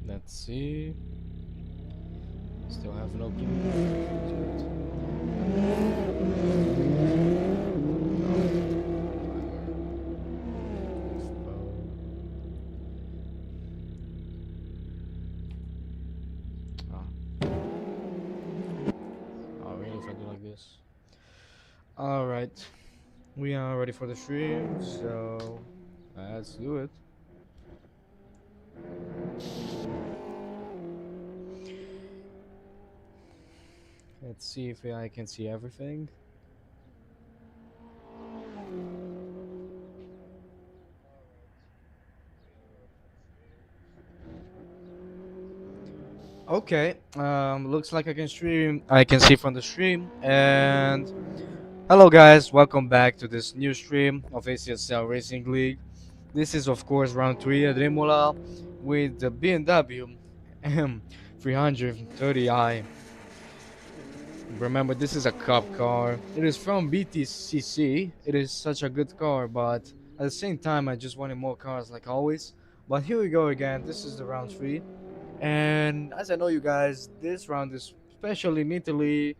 Let's see. Still have no clue. Oh, really? If I do like this. Alright. We are ready for the stream, so let's do it. Let's see if I can see everything. Okay, looks like I can stream. I can see from the stream. And hello, guys, welcome back to this new stream of ACSL Racing League. This is, of course, round 3 at Imola with the BMW M330i. Remember, this is a cup car. It is from BTCC. It is such a good car, but at the same time, I just wanted more cars like always. But here we go again. This is the round 3. And as I know you guys, this round is special in Italy,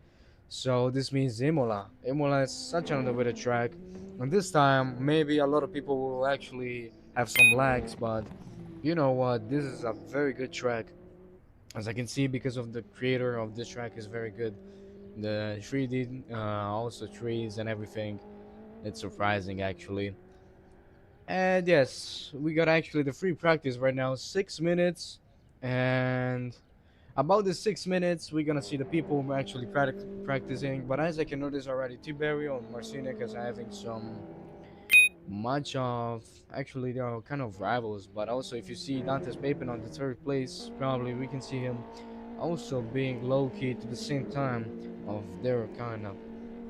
so this means Imola. Imola is such an underrated track, and this time maybe a lot of people will actually have some lags, but you know what? This is a very good track, as I can see because of the creator of this track is very good. The 3D, also trees and everything. It's surprising actually. And yes, we got actually the free practice right now, 6 minutes, and about the 6 minutes, we're gonna see the people who are actually practicing. But as I can notice already, Tiberio and Marcinek is having some much of actually they are kind of rivals. But also, if you see Dante's Papin on the third place, probably we can see him also being low key to the same time of their kind of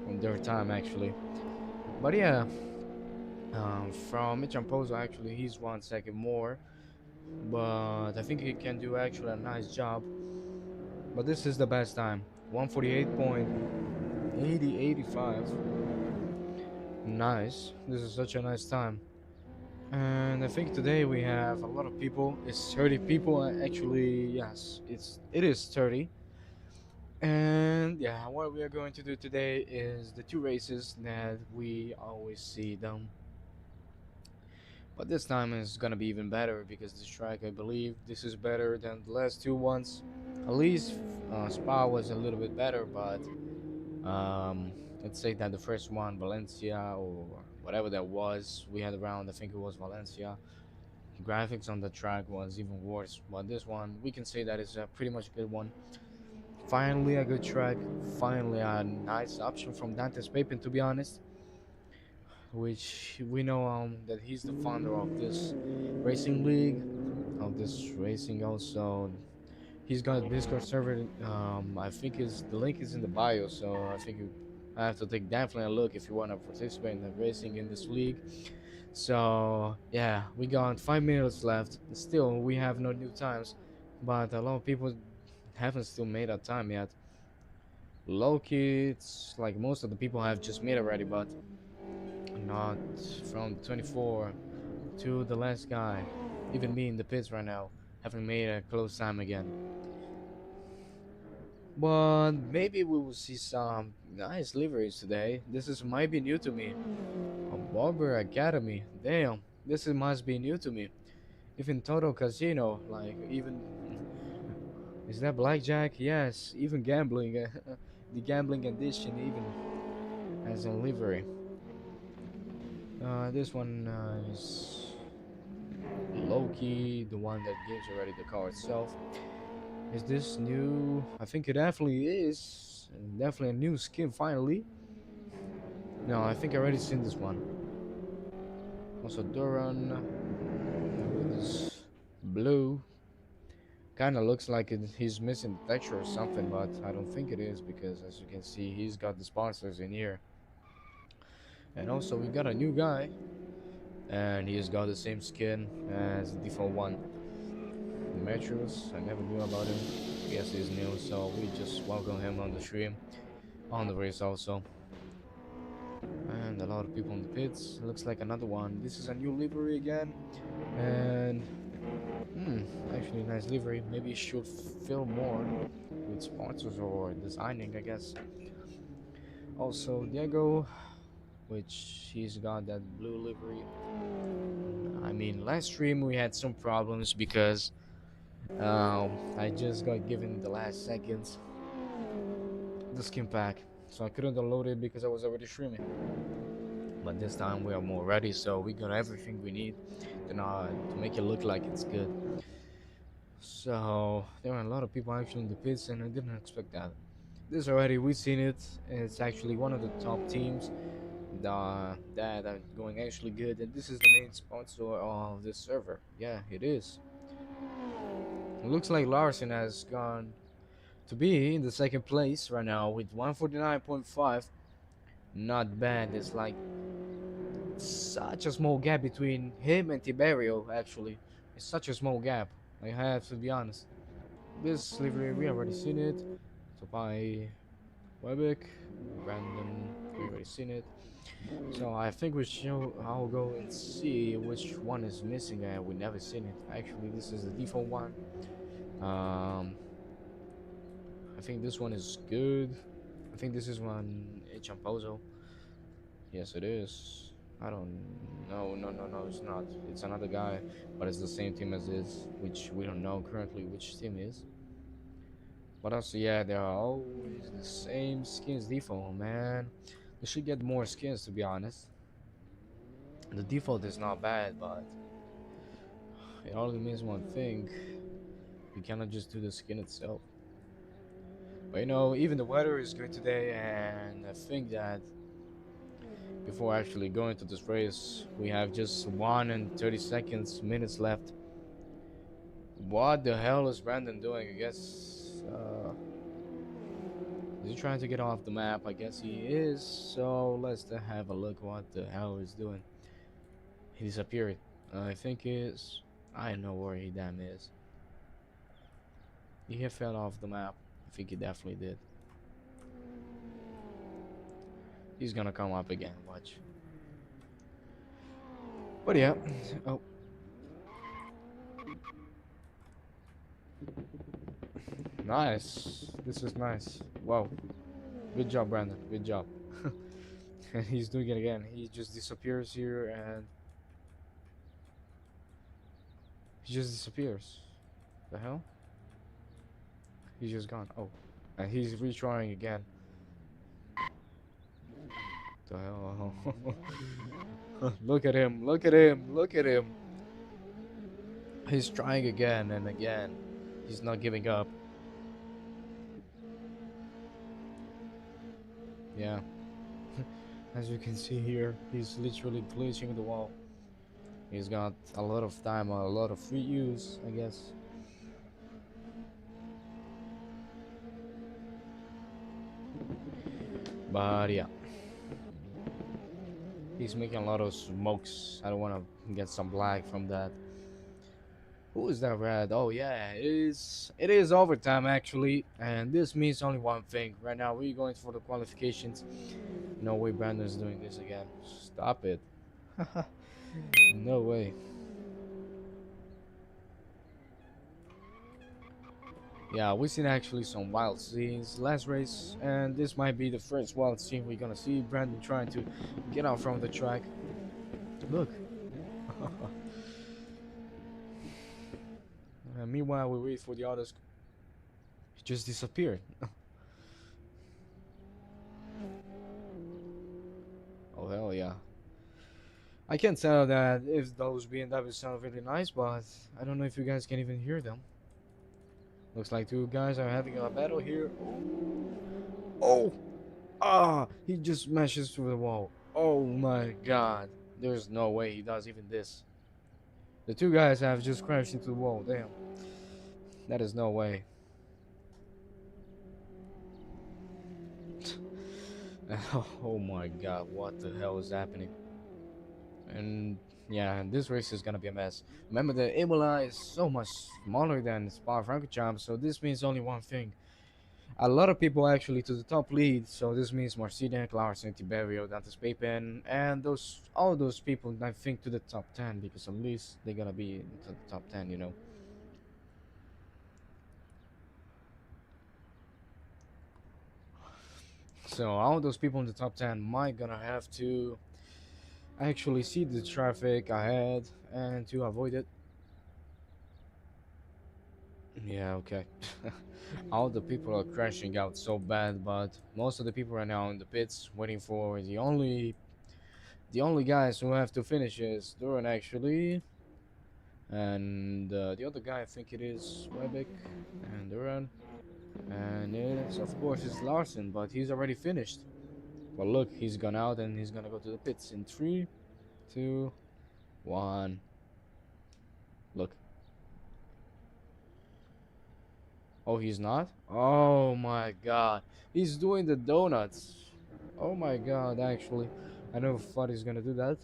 on their time actually. But yeah, from Mitchampozo actually he's 1 second more, but I think he can do actually a nice job. But this is the best time, 148.8085. Nice. This is such a nice time. And I think today we have a lot of people. It's 30 people actually. Yes, it is 30. And yeah, what we are going to do today is the two races that we always see them. But this time is gonna be even better because this track, I believe, this is better than the last two ones. At least Spa was a little bit better, but um, let's say that the first one, Valencia or whatever that was, we had around. I think it was Valencia. Graphics on the track was even worse, but this one we can say that is a pretty much good one. Finally, a good track. Finally, a nice option from Dante's Papin, to be honest, which we know that he's the founder of this racing league, of this racing also. He's got a Discord server. I think is the link is in the bio, so I think I have to take definitely a look if you want to participate in the racing in this league. So yeah, we got 5 minutes left. Still, we have no new times, but a lot of people haven't still made a time yet. Loki, it's like most of the people have just made already, but not from 24 to the last guy. Even me in the pits right now haven't made a close time again. But maybe we will see some nice liveries today. This is might be new to me. A Barber Academy. Damn, this is, must be new to me. Even Total Casino, like even is that blackjack? Yes, even gambling. The gambling edition even has a livery. This one is low key, the one that gives already the car itself. Is this new? I think it definitely is. Definitely a new skin finally. No, I think I already seen this one. Also Duran with this blue. Kinda looks like he's missing the texture or something, but I don't think it is because as you can see he's got the sponsors in here. And also we got a new guy and he's got the same skin as the default one. Demetrius, I never knew about him. Guess he's new, so we just welcome him on the stream, on the race also. And a lot of people in the pits. Looks like another one. This is a new livery again, and Hmm, actually, nice livery. Maybe it should fill more with sponsors or designing, I guess. Also, Diego, which he's got that blue livery. I mean, last stream we had some problems because I just got given the last seconds the skin pack, so I couldn't download it because I was already streaming. But this time we are more ready, so we got everything we need to make it look like it's good. So there are a lot of people actually in the pits, and I didn't expect that. This already we've seen it. It's actually one of the top teams that are going actually good, and this is the main sponsor of this server. Yeah, it is. It looks like Larson has gone to be in the second place right now with 149.5. Not bad. It's like such a small gap between him and Tiberio. Actually, it's such a small gap. I have to be honest. This livery we already seen it. So by Webic, Brandon, we already seen it. So I think I'll go and see which one is missing and we never seen it. Actually, this is the default one. Um, I think this one is good. I think this is one Champozo. Yes, it is. I don't. No, no, no, no. It's not. It's another guy, but it's the same team as this, which we don't know currently which team is. But also, yeah, they are always the same skins default, man. They should get more skins, to be honest. The default is not bad, but it only means one thing. You cannot just do the skin itself. But you know, even the weather is good today, and I think that before actually going to this race, we have just 1 and 30 seconds, minutes left. What the hell is Brandon doing? I guess, is he trying to get off the map? I guess he is. So let's have a look what the hell he's doing. He disappeared. I think is. I know where he damn is. He fell off the map. I think he definitely did. He's gonna come up again. Watch. But yeah. Oh. Nice. This is nice. Wow. Good job, Brandon. Good job. And he's doing it again. He just disappears here and he just disappears. The hell? He's just gone. Oh. And he's retrying again. The hell? Look at him. Look at him. Look at him. He's trying again and again. He's not giving up. Yeah. As you can see here, he's literally glitching the wall. He's got a lot of time, a lot of free use, I guess. But yeah. He's making a lot of smokes. I don't want to get some black from that. Who is that red? Oh yeah, it is overtime actually, and this means only one thing. Right now we're going for the qualifications. No way Brandon's doing this again. Stop it. No way. Yeah, we've seen actually some wild scenes last race, and this might be the first wild scene we're gonna see. Brandon trying to get out from the track. Look. Meanwhile, we wait for the others. He just disappeared. Oh hell yeah. I can tell that if those BMWs sound really nice, but I don't know if you guys can even hear them. Looks like two guys are having a battle here. Oh! Ah! He just smashes through the wall. Oh my god. There's no way he does even this. The two guys have just crashed into the wall. Damn. That is no way. Oh my god, what the hell is happening? And yeah, this race is gonna be a mess. Remember, the Imola is so much smaller than Spa Francorchamps, so this means only one thing. a lot of people actually to the top lead. So this means Marcina, Larsen, Tiberio, Dantes Pepin, and those all those people I think to the top 10 because at least they're gonna be into the top 10, you know. So all those people in the top 10 might gonna have to actually see the traffic ahead and to avoid it. Yeah, okay. All the people are crashing out so bad, but most of the people right now in the pits waiting for the only guys who have to finish is Duran actually, and the other guy I think it is Webick and Duran, and it's of course it's Larson, but he's already finished. But look, he's gone out and he's gonna go to the pits in 3, 2, 1. Look. Oh, he's not? Oh my god. He's doing the donuts. Oh my god, actually. I never thought he's gonna do that.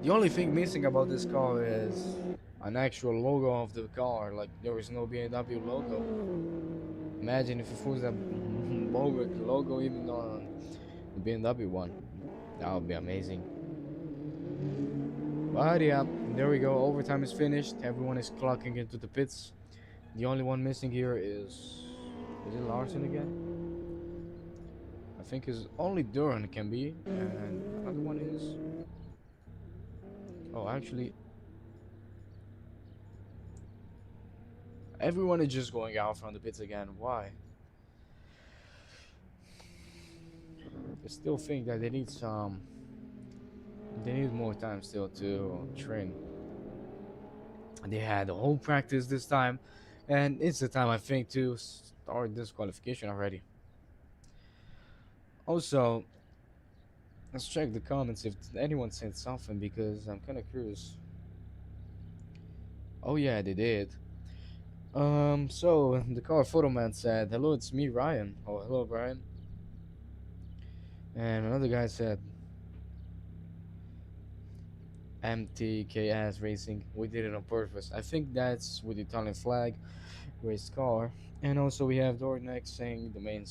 The only thing missing about this car is an actual logo of the car. Like, there is no BMW logo. Imagine if it was a logo even on the BMW one. That would be amazing. But yeah, there we go. Overtime is finished. Everyone is clocking into the pits. The only one missing here is it Larson again? I think is only Duran can be, and another one is. Oh, actually, everyone is just going out from the pits again. Why? I still think that they need some. They need more time still to train. They had a whole practice this time, and it's the time I think to start this qualification already. Also, let's check the comments if anyone said something because I'm kind of curious. Oh yeah, they did. So the car photo man said, "Hello, it's me, Ryan." Oh, hello, Brian. And another guy said, "MTKS Racing. We did it on purpose." I think that's with the Italian flag, race car. And also we have Dornek saying the main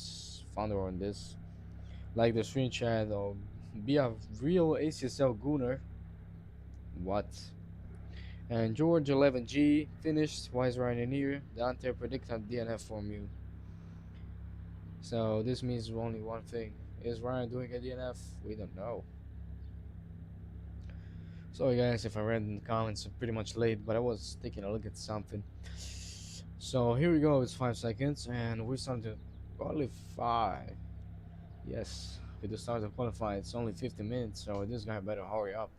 founder on this, like the screen chat or be a real ACSL gooner. What? And George 11G finished. Why is Ryan here? Dante predicted DNF from you. So this means only one thing. Is Ryan doing a DNF? We don't know. Sorry guys if I read in the comments pretty much late, but I was taking a look at something. So here we go, it's 5 seconds and we're starting to qualify. Yes, we just started to qualify. It's only 50 minutes, so this guy better hurry up.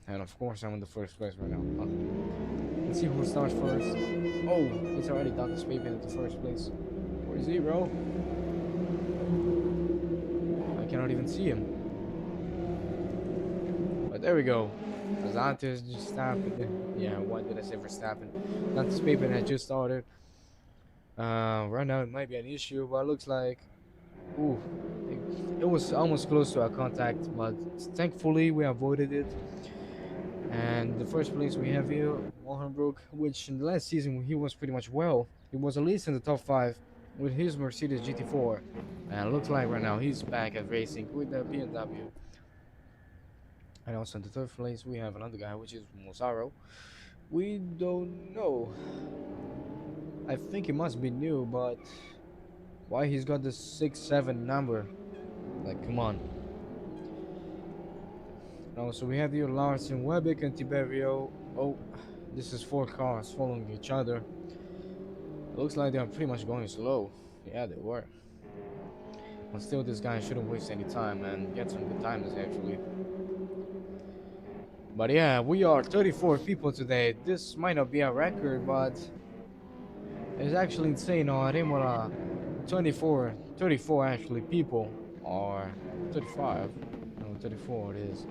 And of course I'm in the first place right now. Let's see who starts first. Oh, it's already Dr. Spapin at the first place. Where is he, bro? I cannot even see him. But there we go. Zantes just stopped. Yeah, why did I say Verstappen? Dr. Spapin had just started. Right now it might be an issue, but it looks like, ooh, it was almost close to a contact, but thankfully we avoided it. And the first place we have here, Mohenbrook, which in the last season he was pretty much well. He was at least in the top 5 with his Mercedes GT4. And it looks like right now he's back at racing with the BMW. And also in the third place we have another guy, which is Mosaro. We don't know. I think he must be new, but why he's got the 6-7 number? Like, come on. Now, so we have here Larson, Webick, and Tiberio. Oh, this is 4 cars following each other. It looks like they are pretty much going slow. Yeah, they were. But still, this guy shouldn't waste any time and get some good times, actually. But yeah, we are 34 people today. This might not be a record, but it's actually insane. At Imola, 34 actually people, or 35, no, 34 it is.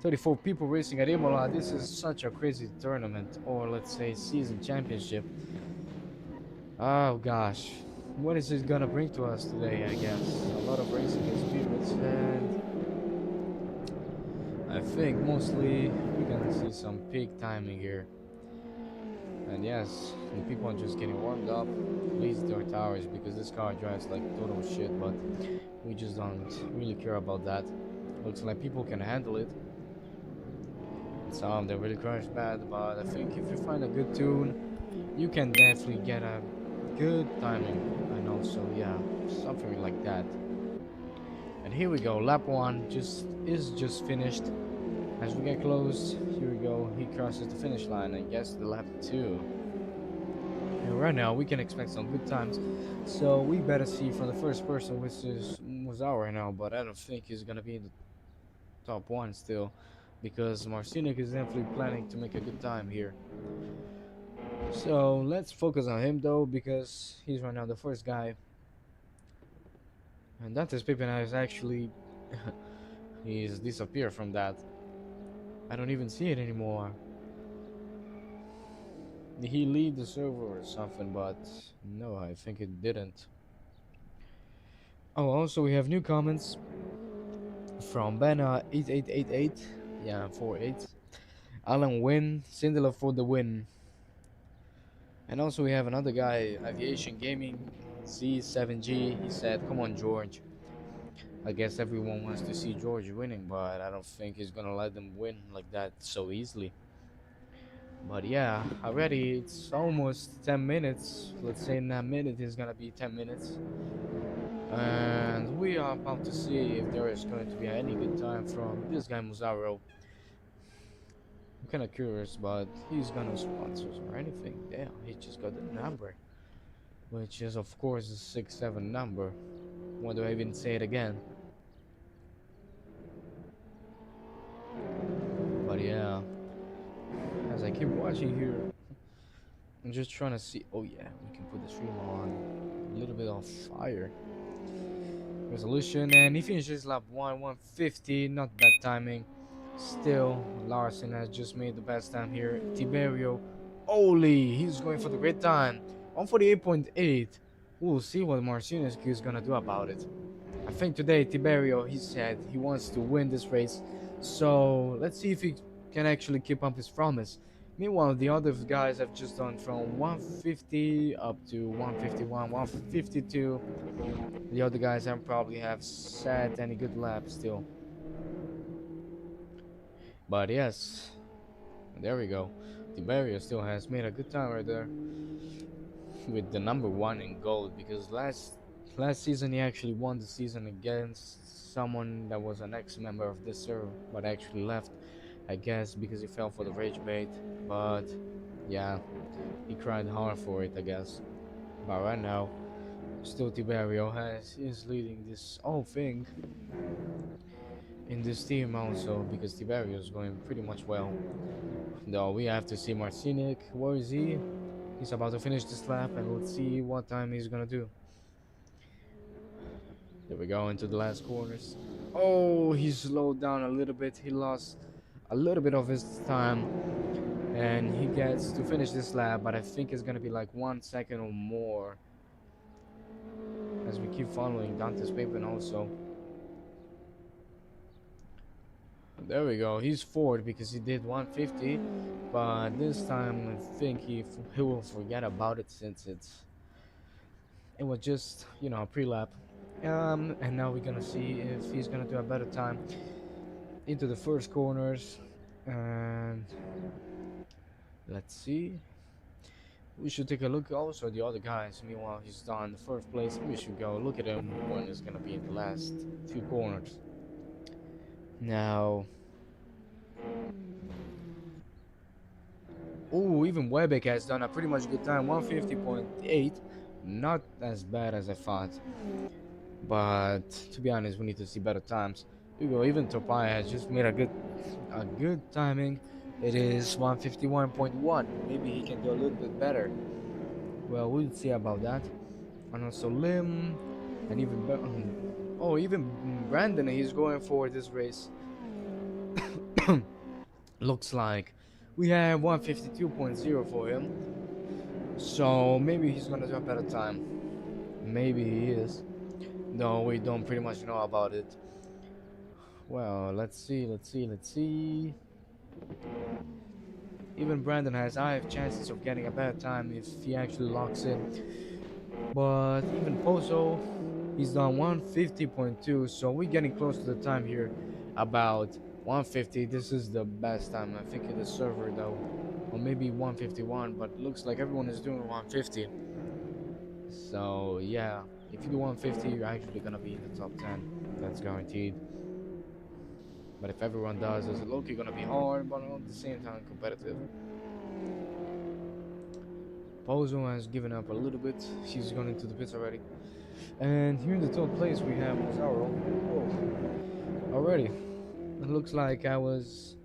34 people racing at Imola. This is such a crazy tournament, or let's say season championship. Oh gosh, what is it gonna bring to us today? I guess a lot of racing experience, and I think mostly we're gonna see some peak timing here. And yes, the people are just getting warmed up. At least their tires, because this car drives like total shit, but we just don't really care about that. Looks like people can handle it. Some of them really crash bad, but I think if you find a good tune, you can definitely get a good timing. And also, yeah, something like that. And here we go, lap one just finished. As we get close, here we go, he crosses the finish line and gets the lap two. And right now we can expect some good times. So we better see from the first person, which is Muzao right now, but I don't think he's gonna be in the top one still, because Marcinic is definitely planning to make a good time here. So let's focus on him though, because he's right now the first guy. And Dante's Pippin has actually he's disappeared from that. I don't even see it anymore. Did he leave the server or something? But no, I think it didn't. Oh, also we have new comments from Bena8888. Yeah, 48. Alan Win, Cinderella for the win. And also we have another guy, Aviation Gaming Z7G. He said, "Come on, George." I guess everyone wants to see George winning, but I don't think he's gonna let them win like that so easily. But yeah, already it's almost 10 minutes. Let's say in a minute is gonna be 10 minutes. And we are about to see if there is going to be any good time from this guy Muzaro. I'm kinda curious, but he's gonna sponsor us or anything. Damn, he just got the number. Which is of course a 6-7 number. Why do I even say it again? But yeah, as I keep watching here, I'm just trying to see. Oh yeah, we can put the stream on a little bit of fire resolution, and he finishes lap 150. Not bad timing. Still, Larson has just made the best time here. Tiberio, Oli, he's going for the great time. 148.8. We'll see what Martinez is gonna do about it. I think today Tiberio, he said he wants to win this race, so let's see if he can actually keep up his promise. Meanwhile, the other guys have just done from 150 up to 151, 152. The other guys haven't probably have set any good laps still. But yes, there we go. Tiberio still has made a good time right there with the number one in gold, because last season he actually won the season against someone that was an ex-member of this server but actually left, I guess because he fell for the rage bait. But yeah, he cried hard for it, I guess. But right now still Tiberio is leading this whole thing in this team also, because Tiberio is going pretty much well. Though we have to see Marcinic, where is he? He's about to finish this lap, and let's see what time he's gonna do. There we go, into the last corners. Oh, he slowed down a little bit. He lost a little bit of his time, and he gets to finish this lap, but I think it's gonna be like 1 second or more as we keep following Dante's Paper also. There we go, he's fourth because he did 150, but this time I think he will forget about it, since it was just, you know, a pre-lap. And now we're gonna see if he's gonna do a better time into the first corners. And let's see, we should take a look also at the other guys. Meanwhile, he's done the first place. We should go look at him when he's gonna be in the last few corners. Now, oh, even Webeck has done a pretty much good time, 150.8. Not as bad as I thought, but to be honest, we need to see better times. Here we go, even Topai has just made a good timing. It is 151.1. Maybe he can do a little bit better. Well, we'll see about that. And also Lim, and oh, even Brandon, he's going for this race. Looks like we have 152.0 for him, so maybe he's gonna do a better time. Maybe he is. No, we don't pretty much know about it. Well, let's see. Even Brandon has high chances of getting a bad time if he actually locks in. But even Pozo, he's done 150.2, so we're getting close to the time here. About 150. This is the best time. I think in the server though, or maybe 151. But looks like everyone is doing 150. So yeah, if you do 150, you're actually gonna be in the top 10. That's guaranteed. But if everyone does, it's low-key gonna be hard, but at the same time competitive. Pozo has given up a little bit. She's gone into the pits already. And here in the top place we have Lazaro. Whoa. Already. It looks like I was.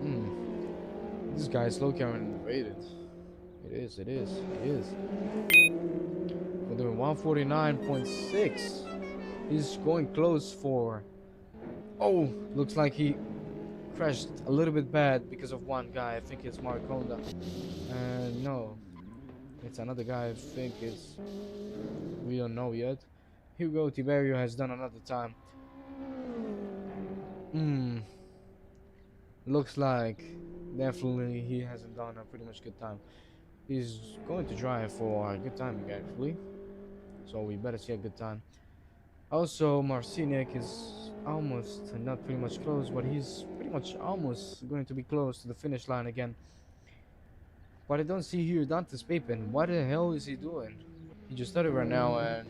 Hmm. This guy is low-key underrated. It is. We're doing 149.6. He's going close for. Oh, looks like he crashed a little bit bad because of one guy. I think it's Mark Honda. And no, it's another guy. I think it's. We don't know yet. Here we go. Tiberio has done another time. Hmm. Looks like definitely he hasn't done a pretty much good time. He's going to drive for a good timing actually. So we better see a good time. Also, Marciniak is almost not pretty much close, but he's pretty much almost going to be close to the finish line again. But I don't see here Dante's Papin. What the hell is he doing? He just started right now and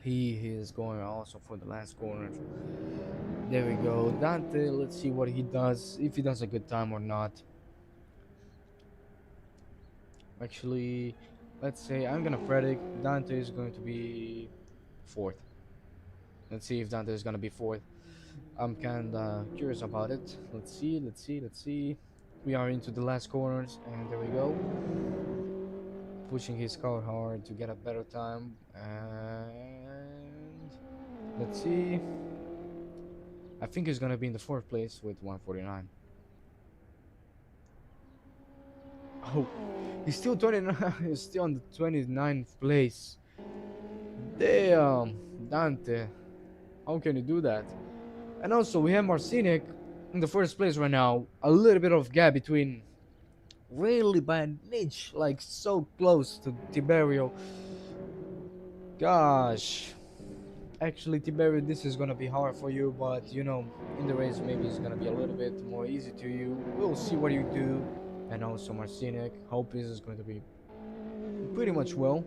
he is going also for the last corner. There we go. Dante, let's see what he does, if he does a good time or not. Actually, let's say I'm gonna predict Dante is going to be fourth. Let's see if Dante is gonna be fourth. I'm kinda curious about it. Let's see. We are into the last corners, and there we go. Pushing his car hard to get a better time, and let's see. I think he's gonna be in the fourth place with 149. Oh, he's still 29. He's still on the 29th place. Damn, Dante. How can you do that? And also, we have Marcinic in the first place right now. A little bit of gap between, really by an inch, like so close to Tiberio. Gosh. Actually, Tiberio, this is gonna be hard for you, but you know, in the race, maybe it's gonna be a little bit more easy to you. We'll see what you do. And also, Marcinic. Hope this is going to be pretty much well.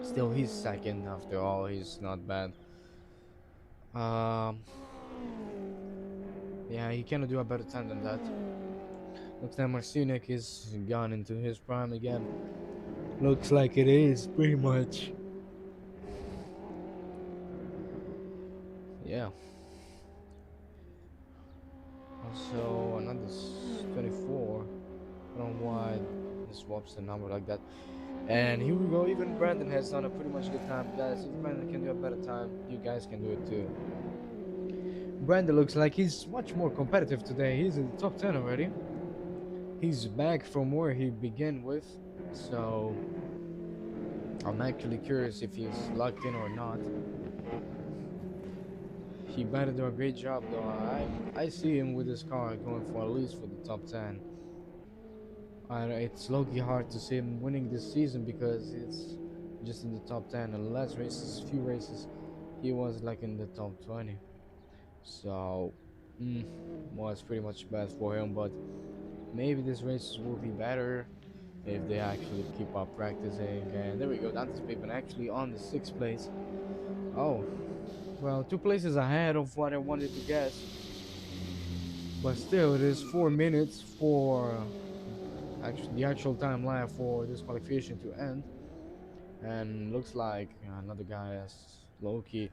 Still, he's second after all. He's not bad. Um, yeah, he cannot do a better time than that. Looks like Marcinic is gone into his prime again. Looks like it is, pretty much. Yeah. Also, another 24. I don't know why it swaps the number like that. And here we go. Even Brandon has done a pretty much good time, guys. If Brandon can do a better time, you guys can do it too. Brandon looks like he's much more competitive today. He's in the top 10 already. He's back from where he began with. So I'm actually curious if he's locked in or not. He better do a great job though. I see him with his car going for at least for the top 10. It's low-key hard to see him winning this season because it's just in the top 10. And the last races, few races, he was like in the top 20. So, was pretty much bad for him. But maybe these races will be better if they actually keep up practicing. And there we go. Dante's Pippen actually on the 6th place. Oh, well, 2 places ahead of what I wanted to guess. But still, it is 4 minutes for the actual time left for this qualification to end. And looks like another guy has low-key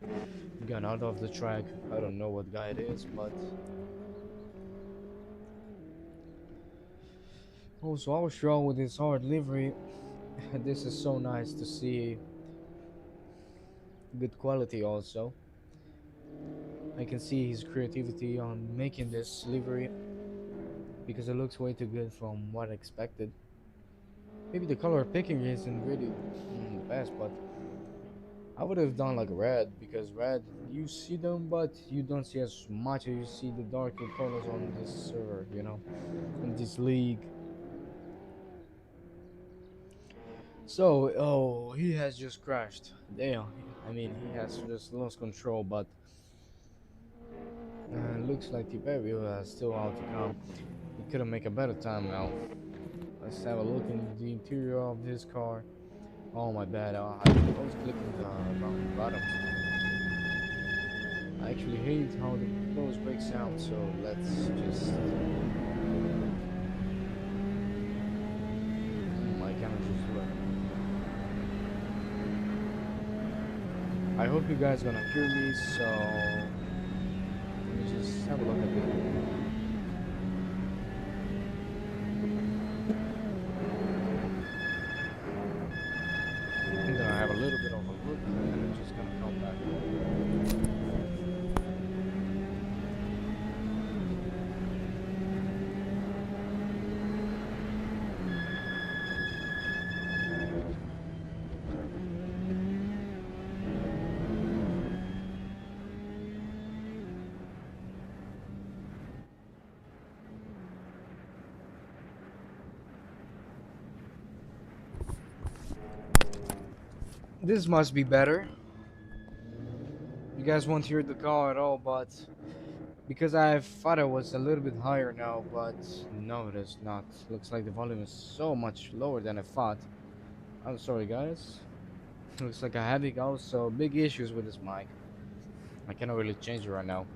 gone out of the track. I don't know what guy it is, but also our show with his hard livery. This is so nice to see. Good quality also. I can see his creativity on making this livery because it looks way too good from what I expected. Maybe the color picking isn't really the best, but I would have done like red because red you see them, but you don't see as much as you see the darker colors on this server. On this league. So, oh, he has just crashed. Damn. I mean, he has just lost control, but looks like Tiberio is still out to come. He couldn't make a better time now. Let's have a look in the interior of his car. Oh my bad, I was clicking the wrong buttons. I actually hate how the close break sound, so let's just... I cannot just do it. I hope you guys gonna hear me, so... Let me just have a look at it. I'm gonna have a little bit of a look, and I'm just gonna come back. This must be better. You guys won't hear the car at all, but because I thought it was a little bit higher now, but no, it is not. Looks like the volume is so much lower than I thought. I'm sorry, guys. Looks like I had also big issues with this mic. I cannot really change it right now.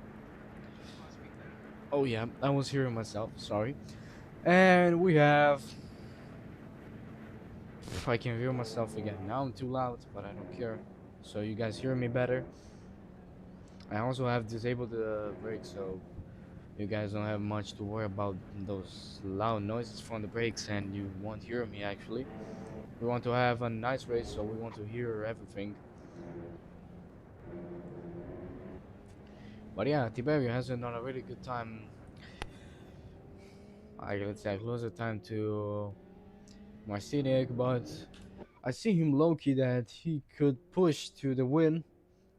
Oh yeah, I was hearing myself. Sorry. And we have. I can hear myself again. Now I'm too loud, but I don't care. So you guys hear me better. I also have disabled the brakes, so you guys don't have much to worry about those loud noises from the brakes, and you won't hear me actually. We want to have a nice race, so we want to hear everything. But yeah, Tiberio hasn't done a really good time. Let's say a closer time to Marcinic, but I see him low-key that he could push to the win,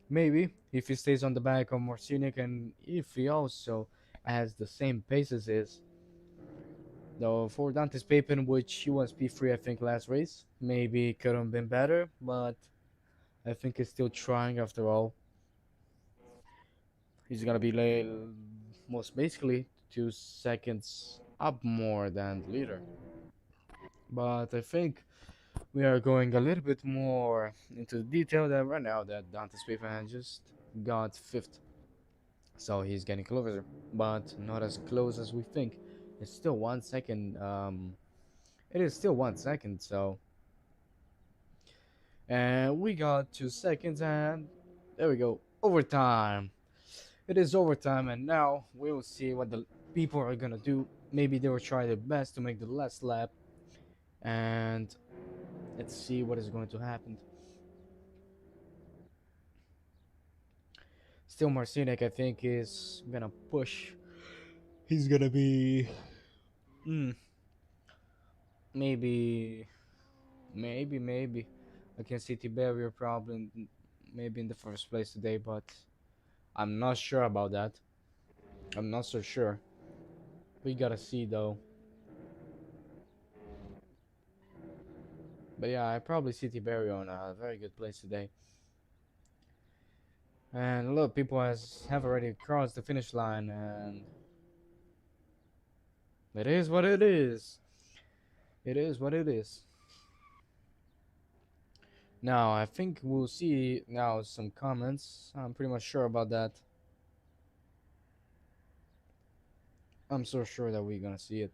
maybe, if he stays on the back of Marcinic and if he also has the same pace as his. Though for Dante's Papin, which he was P3 I think last race, maybe could have been better, but I think he's still trying after all. He's gonna be like most basically 2 seconds up more than the leader. But I think we are going a little bit more into detail than right now that Dante's Papin just got fifth. So he's getting closer, but not as close as we think. It's still 1 second. It is still 1 second. So, and we got 2 seconds, and there we go. Overtime. It is overtime, and now we will see what the people are gonna do. Maybe they will try their best to make the last lap, and let's see what is going to happen. Still, Marcinek, I think, is gonna push. He's gonna be. Hmm. Maybe. Maybe. I can see Tiberio probably maybe in the first place today, but I'm not sure about that. I'm not so sure. We gotta see though. But yeah, I probably see Tiberio in a very good place today. And a lot of people have already crossed the finish line, and it is what it is. It is what it is. Now, I think we'll see now some comments. I'm pretty much sure about that. I'm so sure that we're gonna see it.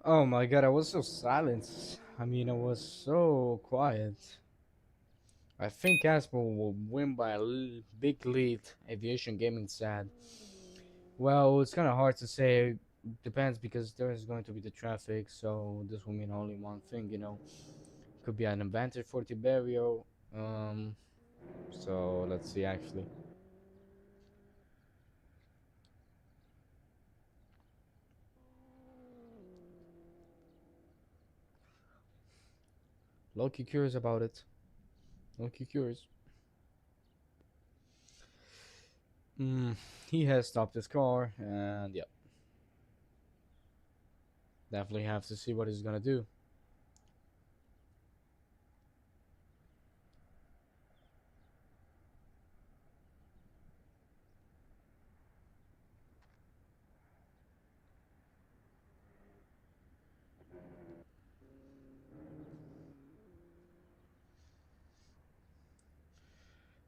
Oh my god, I was so silent. I mean, I was so quiet. I think Casper will win by a big lead. Aviation Gaming said. Well, it's kind of hard to say. Depends because there is going to be the traffic, so this will mean only one thing. Could be an advantage for Tiberio. Um, so let's see. Actually, Loki curious about it. Loki curious. Mm, he has stopped his car, and yeah, definitely have to see what he's gonna do.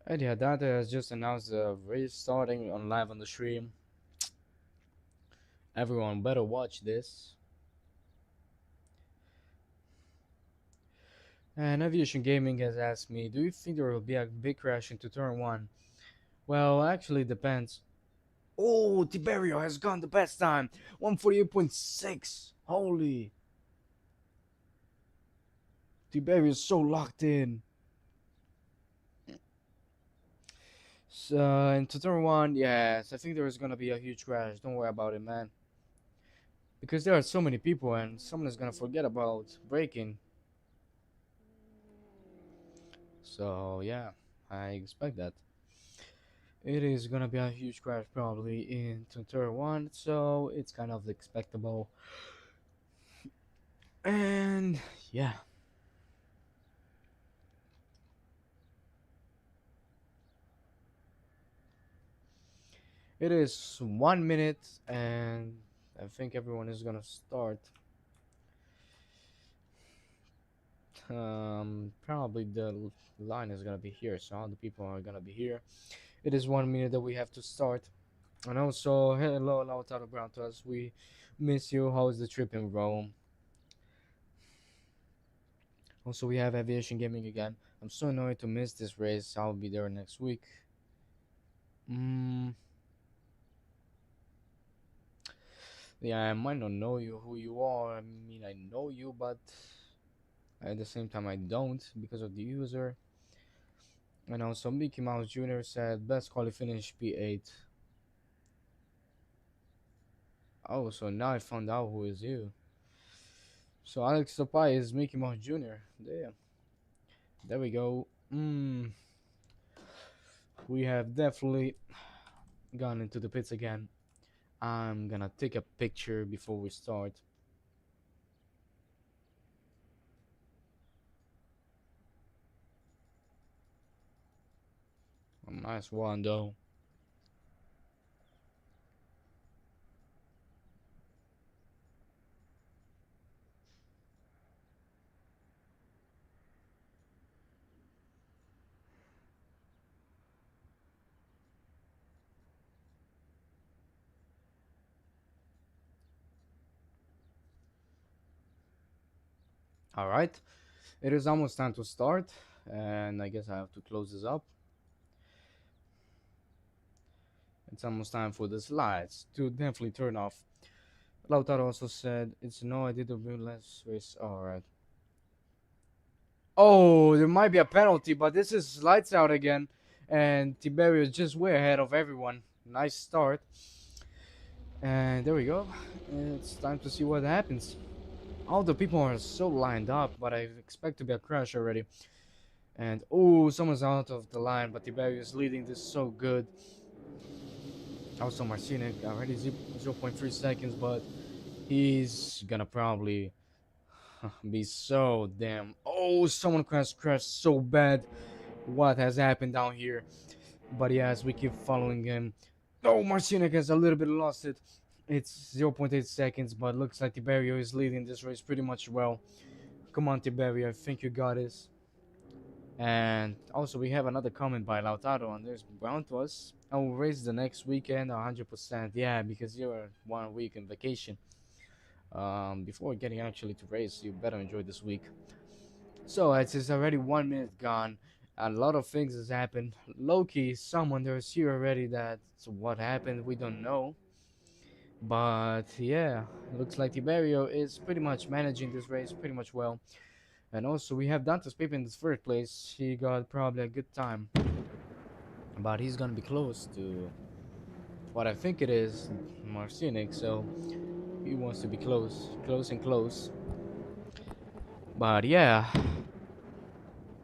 And yeah, Dante has just announced the race starting on live on the stream. Everyone better watch this. And Aviation Gaming has asked me, do you think there will be a big crash into turn one? Well, actually depends. Oh, Tiberio has gone the best time. 148.6. Holy. Tiberio is so locked in. So, into turn one, yes, I think there is going to be a huge crash. Don't worry about it, man. Because there are so many people and someone is going to forget about braking. So, yeah, I expect that. It is gonna be a huge crash probably into turn one, so it's kind of expectable. And yeah, it is 1 minute, and I think everyone is gonna start. Probably the line is gonna be here, so all the people are gonna be here. It is 1 minute that we have to start. And also, hello, Lautaro Brown to us. We miss you. How is the trip in Rome? Also, we have Aviation Gaming again. I'm so annoyed to miss this race. I'll be there next week. Mm, yeah, I might not know you who you are. I mean, I know you, but at the same time, I don't because of the user. And also, Mickey Mouse Jr. said best quali finish P8. Oh, so now I found out who is you. So Alex Topai is Mickey Mouse Jr. Damn. There we go. We have definitely gone into the pits again. I'm gonna take a picture before we start. A nice one though. All right. It is almost time to start, and I guess I have to close this up. It's almost time for the slides to definitely turn off. Lautaro also said, it's no idea to be less race. Alright. Oh, there might be a penalty, but this is lights out again. And Tiberio is just way ahead of everyone. Nice start. And there we go. It's time to see what happens. All the people are so lined up, but I expect to be a crash already. And oh, someone's out of the line, but Tiberio is leading this so good. Also, Marcinic already 0.3 seconds, but he's gonna probably be so damn. Oh, someone crashed so bad. What has happened down here? But yes, we keep following him. Oh, Marcinic has a little bit lost it. It's 0.8 seconds, but looks like Tiberio is leading this race pretty much well. Come on, Tiberio, I think you got this. And also, we have another comment by Lautaro, and there's Brown to us. I will race the next weekend 100%. Yeah, because you're 1 week in vacation. Before getting actually to race, you better enjoy this week. So it's already 1 minute gone, A lot of things has happened. Loki, someone there's here already. That's what happened. We don't know. But yeah, looks like Tiberio is pretty much managing this race pretty much well. And also we have Dante's Pape in this first place. He got probably a good time, but he's gonna be close to what I think it is Marcinic. So he wants to be close, close and close. But yeah,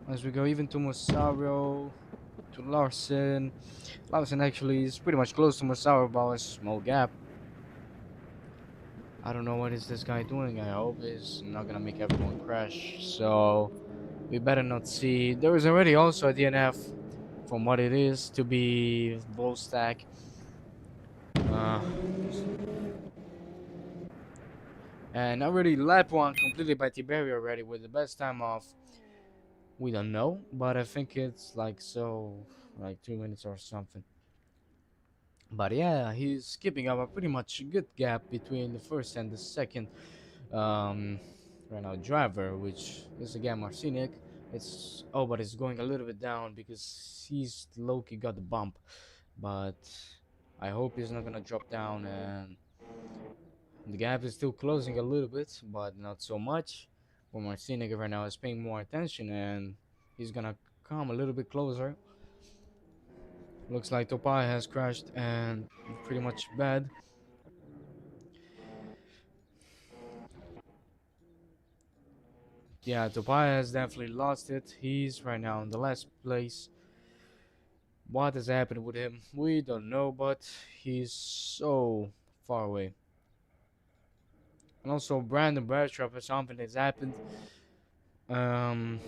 as we go even to Mosario, to Larson. Larson actually is pretty much close to Mosario by a small gap. I don't know what is this guy doing. I hope he's not gonna make everyone crash. So we better not see. There is already also a DNF from what it is to be bull stack. Uh, and already lap one completed by Tiberio already with the best time of, we don't know, but I think it's like so, like 2 minutes or something. But yeah, he's keeping up a pretty much good gap between the first and the second um, right now driver, which is again Marcinic. It's but it's going a little bit down because he's low-key got the bump, but I hope he's not gonna drop down, and the gap is still closing a little bit, but not so much. But Marcinic right now is paying more attention, and he's gonna come a little bit closer. Looks like Topai has crashed and pretty much bad. Yeah, Topai has definitely lost it. He's right now in the last place. What has happened with him? We don't know, but he's so far away. And also, Brandon Bradshaw or something has happened. Um,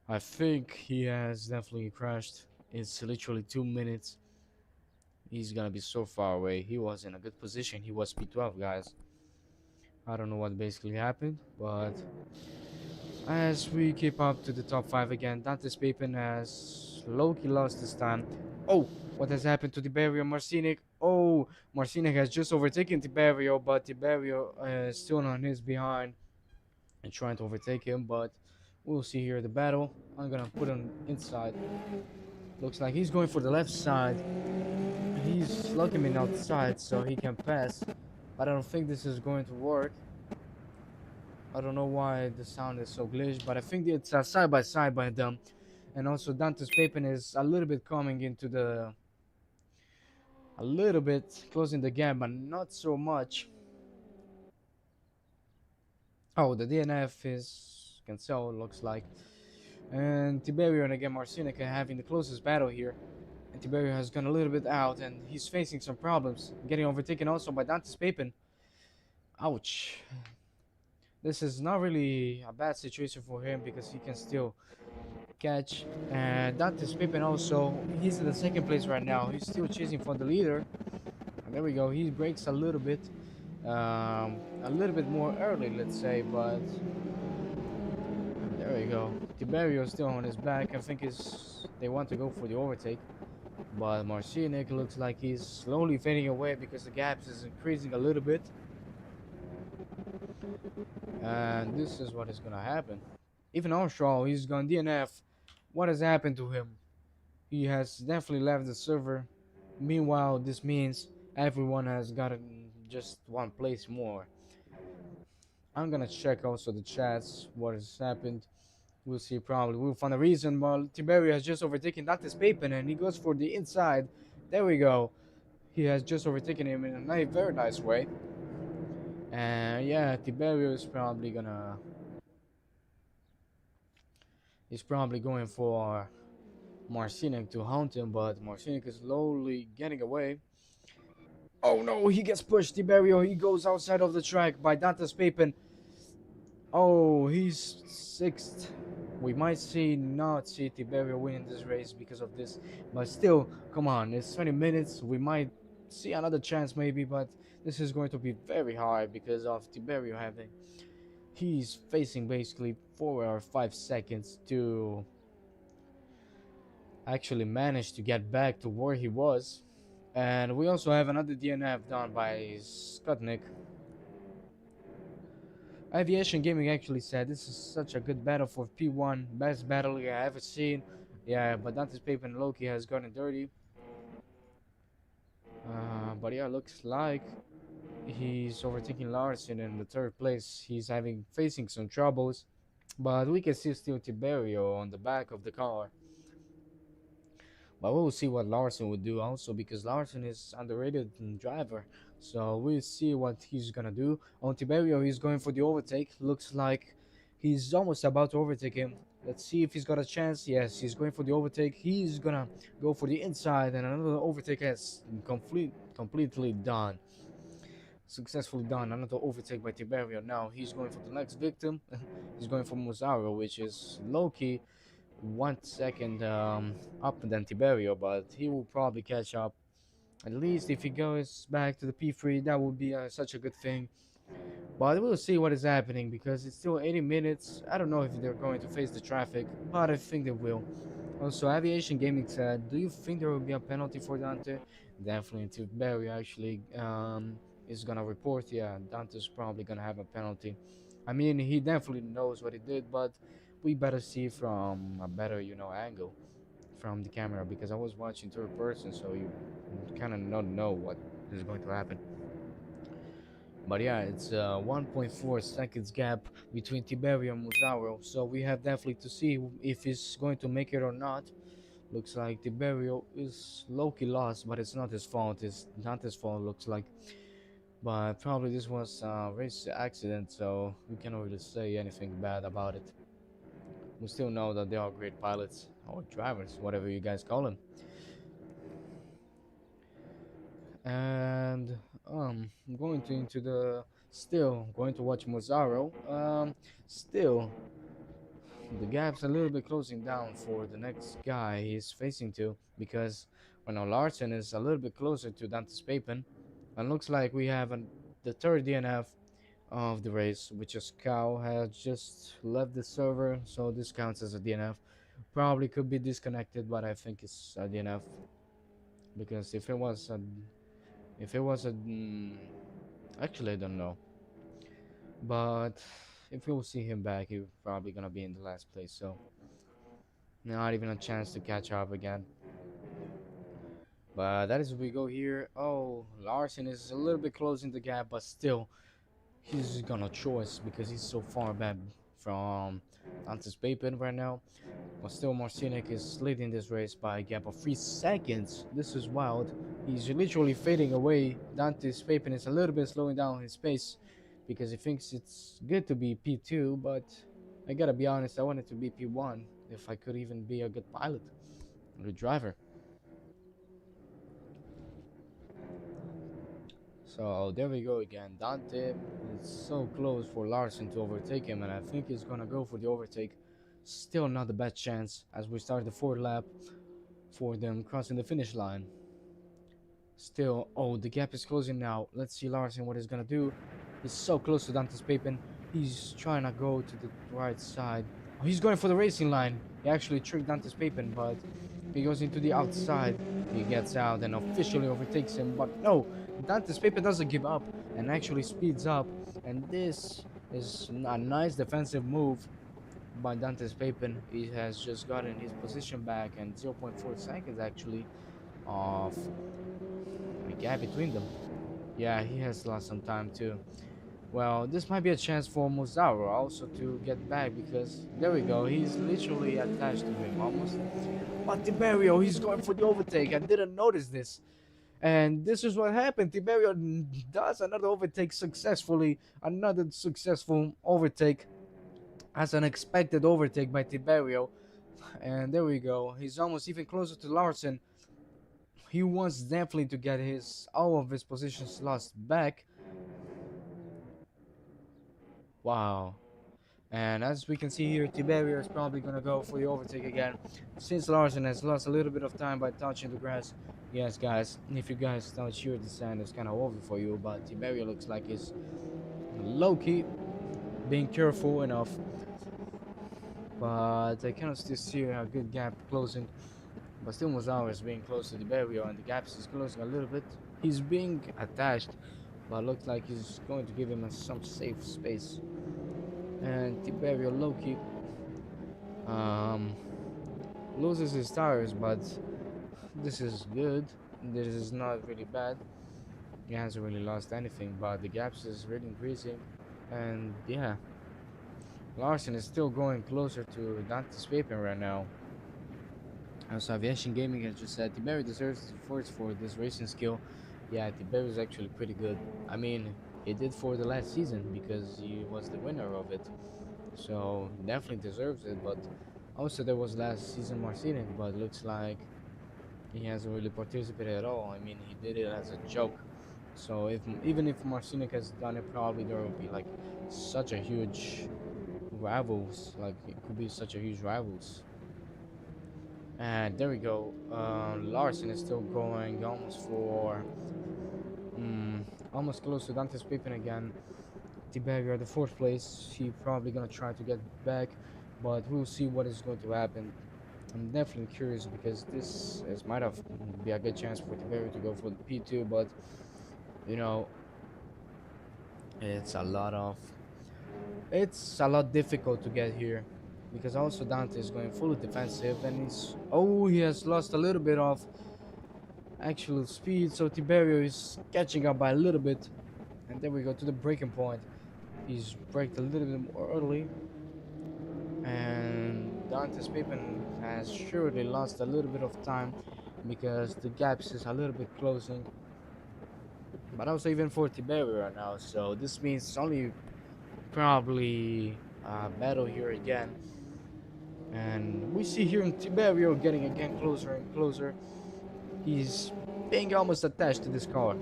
I think he has definitely crashed. It's literally 2 minutes. He's gonna be so far away. He was in a good position. He was P12, guys. I don't know what basically happened, but as we keep up to the top 5 again, Dante's Pepin has low-key lost this time. Oh, what has happened to Tiberio Marcinic? Oh, Marcinic has just overtaken Tiberio, but Tiberio is still on his behind and trying to overtake him, but we'll see here the battle. I'm gonna put him inside. Looks like he's going for the left side. He's locking me outside so he can pass, but I don't think this is going to work. I don't know why the sound is so glitched, but I think it's a side by side by them. And also Dante's Pepin is a little bit coming into the, a little bit closing the gap, but not so much. Oh, the DNF is Cancel, looks like. And Tiberio and again Marcinic are having the closest battle here. And Tiberio has gone a little bit out and he's facing some problems. Getting overtaken also by Dante's Pepin. Ouch. This is not really a bad situation for him because he can still catch. And Dante's Pippin also, he's in the second place right now. He's still chasing for the leader. And there we go. He breaks a little bit more early, let's say, but there we go. Tiberio is still on his back. I think they want to go for the overtake. But Marcinic looks like he's slowly fading away because the gaps is increasing a little bit. And this is what is gonna happen. Even Armstrong, he's gone DNF. What has happened to him? He has definitely left the server. Meanwhile, this means everyone has gotten just one place more. I'm gonna check also the chats, what has happened. We'll see probably. We'll find a reason. But Tiberio has just overtaken Dante's Pepin and he goes for the inside. There we go. He has just overtaken him in a very nice way. And yeah, Tiberio is probably gonna. He's probably going for Marcinic to hunt him, but Marcinic is slowly getting away. Oh no, he gets pushed. Tiberio, he goes outside of the track by Dante's Pepin. Oh, he's sixth. We might not see Tiberio winning this race because of this, but still, come on, it's 20 minutes. We might see another chance maybe, but this is going to be very hard because of Tiberio having. He's facing basically 4 or 5 seconds to actually manage to get back to where he was. And we also have another DNF done by Skutnik. Aviation Gaming actually said this is such a good battle for P1, best battle I ever seen. Yeah, but Dante's Paper and Loki has gotten dirty. But yeah, looks like he's overtaking Larson in the third place. He's having facing some troubles, but we can see still Tiberio on the back of the car. But we'll see what Larson would do also because Larson is underrated driver. So we'll see what he's gonna do. On Tiberio, he's going for the overtake. Looks like he's almost about to overtake him. Let's see if he's got a chance. Yes, he's going for the overtake. He's gonna go for the inside, and another overtake has completely done. Successfully done. Another overtake by Tiberio. Now he's going for the next victim. He's going for Muzaro, which is low-key 1 second up than Tiberio, but he will probably catch up. At least if he goes back to the P3, that would be such a good thing. But we'll see what is happening because it's still 80 minutes. I don't know if they're going to face the traffic, but I think they will. Also, Aviation Gaming said, do you think there will be a penalty for Dante? Definitely. Tiberio actually is gonna report. Yeah, Dante's probably gonna have a penalty. I mean, he definitely knows what he did, but we better see from a better, angle from the camera because I was watching third person, so you kind of don't know what is going to happen. But yeah, it's 1.4 seconds gap between Tiberio and Muzaro, so we have definitely to see if he's going to make it or not. Looks like Tiberio is low-key lost, but it's not his fault. It's not his fault, looks like. But probably this was a race accident, so we cannot really say anything bad about it. We still know that they are great pilots or drivers, whatever you guys call them. And I'm going to into the still going to watch Mozaro. Still the gap's a little bit closing down for the next guy he's facing to because right now Larson is a little bit closer to Dante's Papen, and looks like we have the third DNF of the race, which is Cow has just left the server, so this counts as a DNF. Probably could be disconnected, but I think it's a DNF because if it was a actually I don't know, but if we'll see him back, he's probably gonna be in the last place. So not even a chance to catch up again. But that is we go here. Oh, Larson is a little bit closing the gap, but still he's gonna choice because he's so far back from Dante's Papen right now. But still, Marcinic is leading this race by a gap of 3 seconds. This is wild. He's literally fading away. Dante's Papen is a little bit slowing down his pace because he thinks it's good to be P2, but I gotta be honest, I wanted to be P1 if I could even be a good pilot, a good driver. So there we go again. Dante is so close for Larson to overtake him, and I think he's gonna go for the overtake. Still not the best chance as we start the fourth lap for them crossing the finish line. Still, oh, the gap is closing now. Let's see Larson what he's gonna do. He's so close to Dante's Papen. He's trying to go to the right side. Oh, he's going for the racing line. He actually tricked Dante's Papen, but he goes into the outside. He gets out and officially overtakes him, but no, Dante's Papen doesn't give up and actually speeds up. And this is a nice defensive move by Dante's Papen. He has just gotten his position back and 0.4 seconds actually of the gap between them. Yeah, he has lost some time too. Well, this might be a chance for Mozaro also to get back because there we go. He's literally attached to him almost. But Tiberio, he's going for the overtake. I didn't notice this. And this is what happened. Tiberio does another overtake successfully. Another successful overtake. As an expected overtake by Tiberio. And there we go. He's almost even closer to Larson. He wants definitely to get all of his positions lost back. Wow. And as we can see here, Tiberio is probably going to go for the overtake again. Since Larson has lost a little bit of time by touching the grass. Yes, guys, if you guys touch here, the sand is kind of over for you. But Tiberio looks like he's low-key being careful enough. But I cannot still see a good gap closing. But still Mozaro is being close to Tiberio and the gap is closing a little bit. He's being attached, but looks like he's going to give him some safe space. And Tiberio Loki um, loses his tires, but this is good. This is not really bad. He hasn't really lost anything, but the gaps is really increasing. And yeah, Larson is still going closer to Dante's Papin right now. So Aviation Gaming has just said Tiberio deserves the first for this racing skill. Yeah, Tiberio is actually pretty good. I mean, he did for the last season because he was the winner of it. So definitely deserves it. But also there was last season Marcinic, but looks like he hasn't really participated at all. I mean, he did it as a joke. So if even if Marcinic has done it, probably there will be like such a huge rivals. Like it could be such a huge rivals. And there we go. Larson is still going mm, almost close to Dante's Pippin again. Tiberio at the fourth place. He probably gonna try to get back, but we'll see what is going to happen. I'm definitely curious because this is might have be a good chance for Tiberio to go for the P2, but you know it's a lot of it's a lot difficult to get here because also Dante is going fully defensive and he has lost a little bit of actual speed, so Tiberio is catching up by a little bit. And there we go to the breaking point. He's braked a little bit more early, and Dante's Pippin has surely lost a little bit of time because the gaps is a little bit closing. But also even for Tiberio right now, so this means it's only probably a battle here again. And we see here in Tiberio getting again closer and closer. He's being almost attached to this car.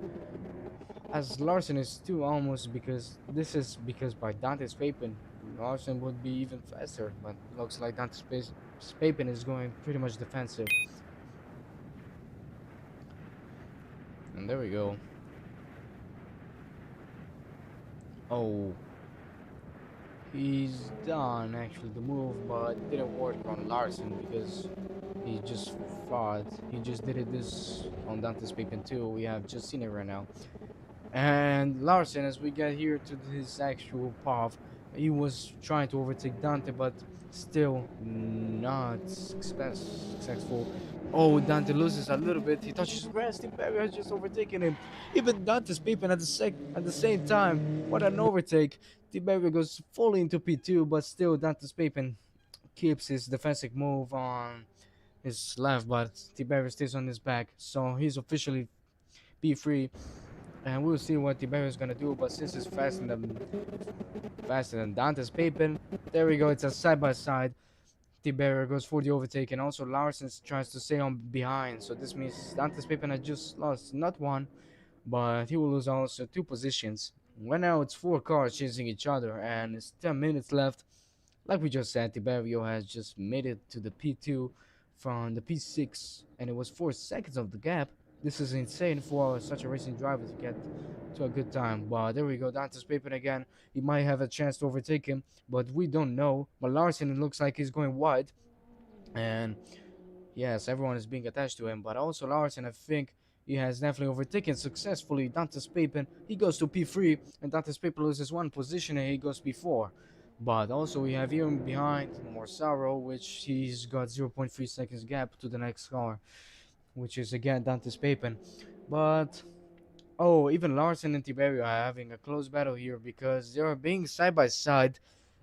As Larson is too almost because this is because by Dante's Papin, Larson would be even faster, but looks like Dante's Papin is going pretty much defensive. And there we go. Oh, he's done actually the move, but it didn't work on Larson because he just fought. He just did it this on Dante's Papin too. We have just seen it right now. And Larson, as we get here to his actual path, he was trying to overtake Dante, but still not successful. Oh, Dante loses a little bit. He touches grass. Tiberio has just overtaken him. Even Dante's peeping at the same time. What an overtake! Tiberio goes fully into P2, but still Dante's peeping keeps his defensive move on his left, but Tiberio stays on his back, so he's officially P3. And we'll see what Tiberio is gonna do. But since it's faster than Dante's Papin, there we go. It's a side by side. Tiberio goes for the overtake, and also Larson tries to stay on behind. So this means Dante's Papin has just lost not one, but he will lose also two positions. Right now it's four cars chasing each other, and it's 10 minutes left. Like we just said, Tiberio has just made it to the P2 from the P6, and it was 4 seconds of the gap. This is insane for such a racing driver to get to a good time. But there we go, Dante's Papin again. He might have a chance to overtake him, but we don't know. But Larson, it looks like he's going wide, and yes, everyone is being attached to him. But also Larson, I think he has definitely overtaken successfully Dante's Papin. He goes to P3, and Dante's Papin loses one position, and he goes P4. But also we have here behind Morsaro, which he's got 0.3 seconds gap to the next car, which is again Dante's Papin. But oh, even Larson and Tiberio are having a close battle here because they are being side by side,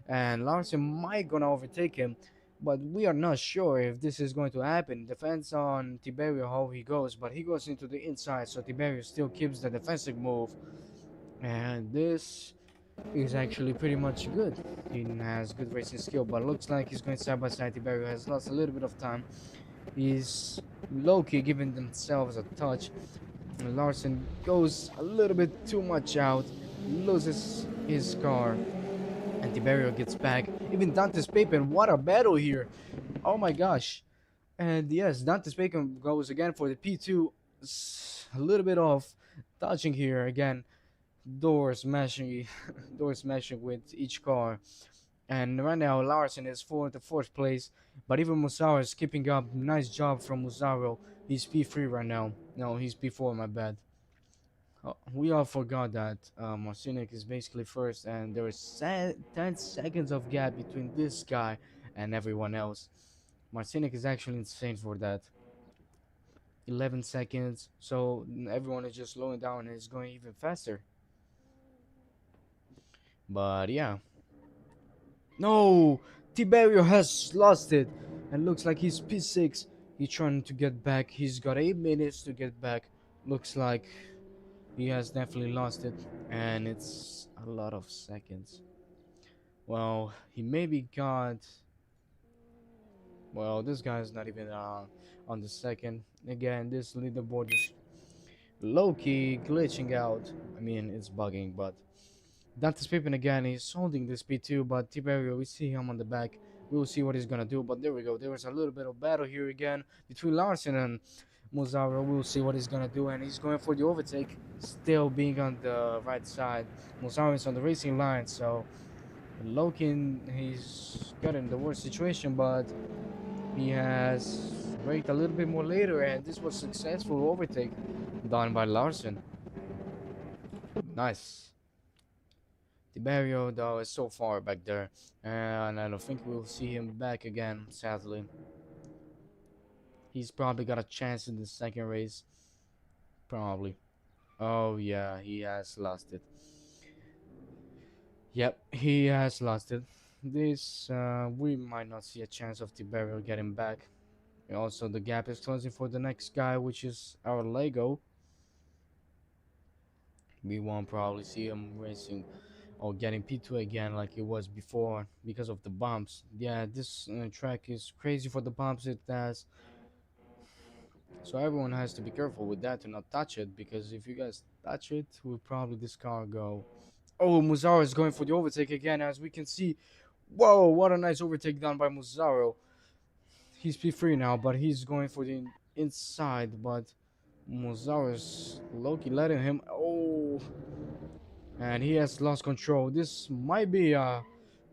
and Larson might gonna overtake him, but we are not sure if this is going to happen. Depends on Tiberio how he goes, but he goes into the inside, so Tiberio still keeps the defensive move, and this is actually pretty much good. He has good racing skill, but looks like he's going side by side. Tiberio has lost a little bit of time. He's low-key giving themselves a touch. And Larson goes a little bit too much out, loses his car, and Tiberio gets back. Even Dante's Papin, what a battle here! Oh my gosh! And yes, Dante's Papin goes again for the P2. A little bit of touching here again. Door smashing, door smashing with each car. And right now Larson is for the fourth place, but even Musaro is keeping up. Nice job from Musaro. He's P3 right now. No, he's P4, my bad. We all forgot that Marcinic is basically first, and there is 10 seconds of gap between this guy and everyone else. Marcinic is actually insane for that. 11 seconds, so everyone is just slowing down and it's going even faster. But yeah. No! Tiberio has lost it, and looks like he's P6. He's trying to get back. He's got 8 minutes to get back. Looks like he has definitely lost it, and it's a lot of seconds. Well, he maybe got. Well, this guy's not even on the second. Again, this leaderboard is low key glitching out. I mean, it's bugging, but Dante's Pippin again. He's holding this P2, but Tiberio, we see him on the back. We will see what he's gonna do. But there we go. There was a little bit of battle here again between Larson and Muzaro. We'll see what he's gonna do, and he's going for the overtake, still being on the right side. Muzaro is on the racing line, so Lokin, he's got in the worst situation, but he has braked a little bit more later, and this was successful overtake done by Larson. Nice. Tiberio, though, is so far back there, and I don't think we'll see him back again, sadly. He's probably got a chance in the second race. Probably. Oh, yeah, he has lost it. Yep, he has lost it. This, we might not see a chance of Tiberio getting back. Also, the gap is closing for the next guy, which is our Lego. We won't probably see him racing or getting P2 again like it was before because of the bumps. Yeah, this track is crazy for the bumps it has. So everyone has to be careful with that to not touch it, because if you guys touch it, will probably this car go. Oh, Muzaro is going for the overtake again, as we can see. Whoa, what a nice overtake done by Muzaro. He's P3 now, but he's going for the inside, but Muzaro's Loki letting him. Oh, and he has lost control. This might be a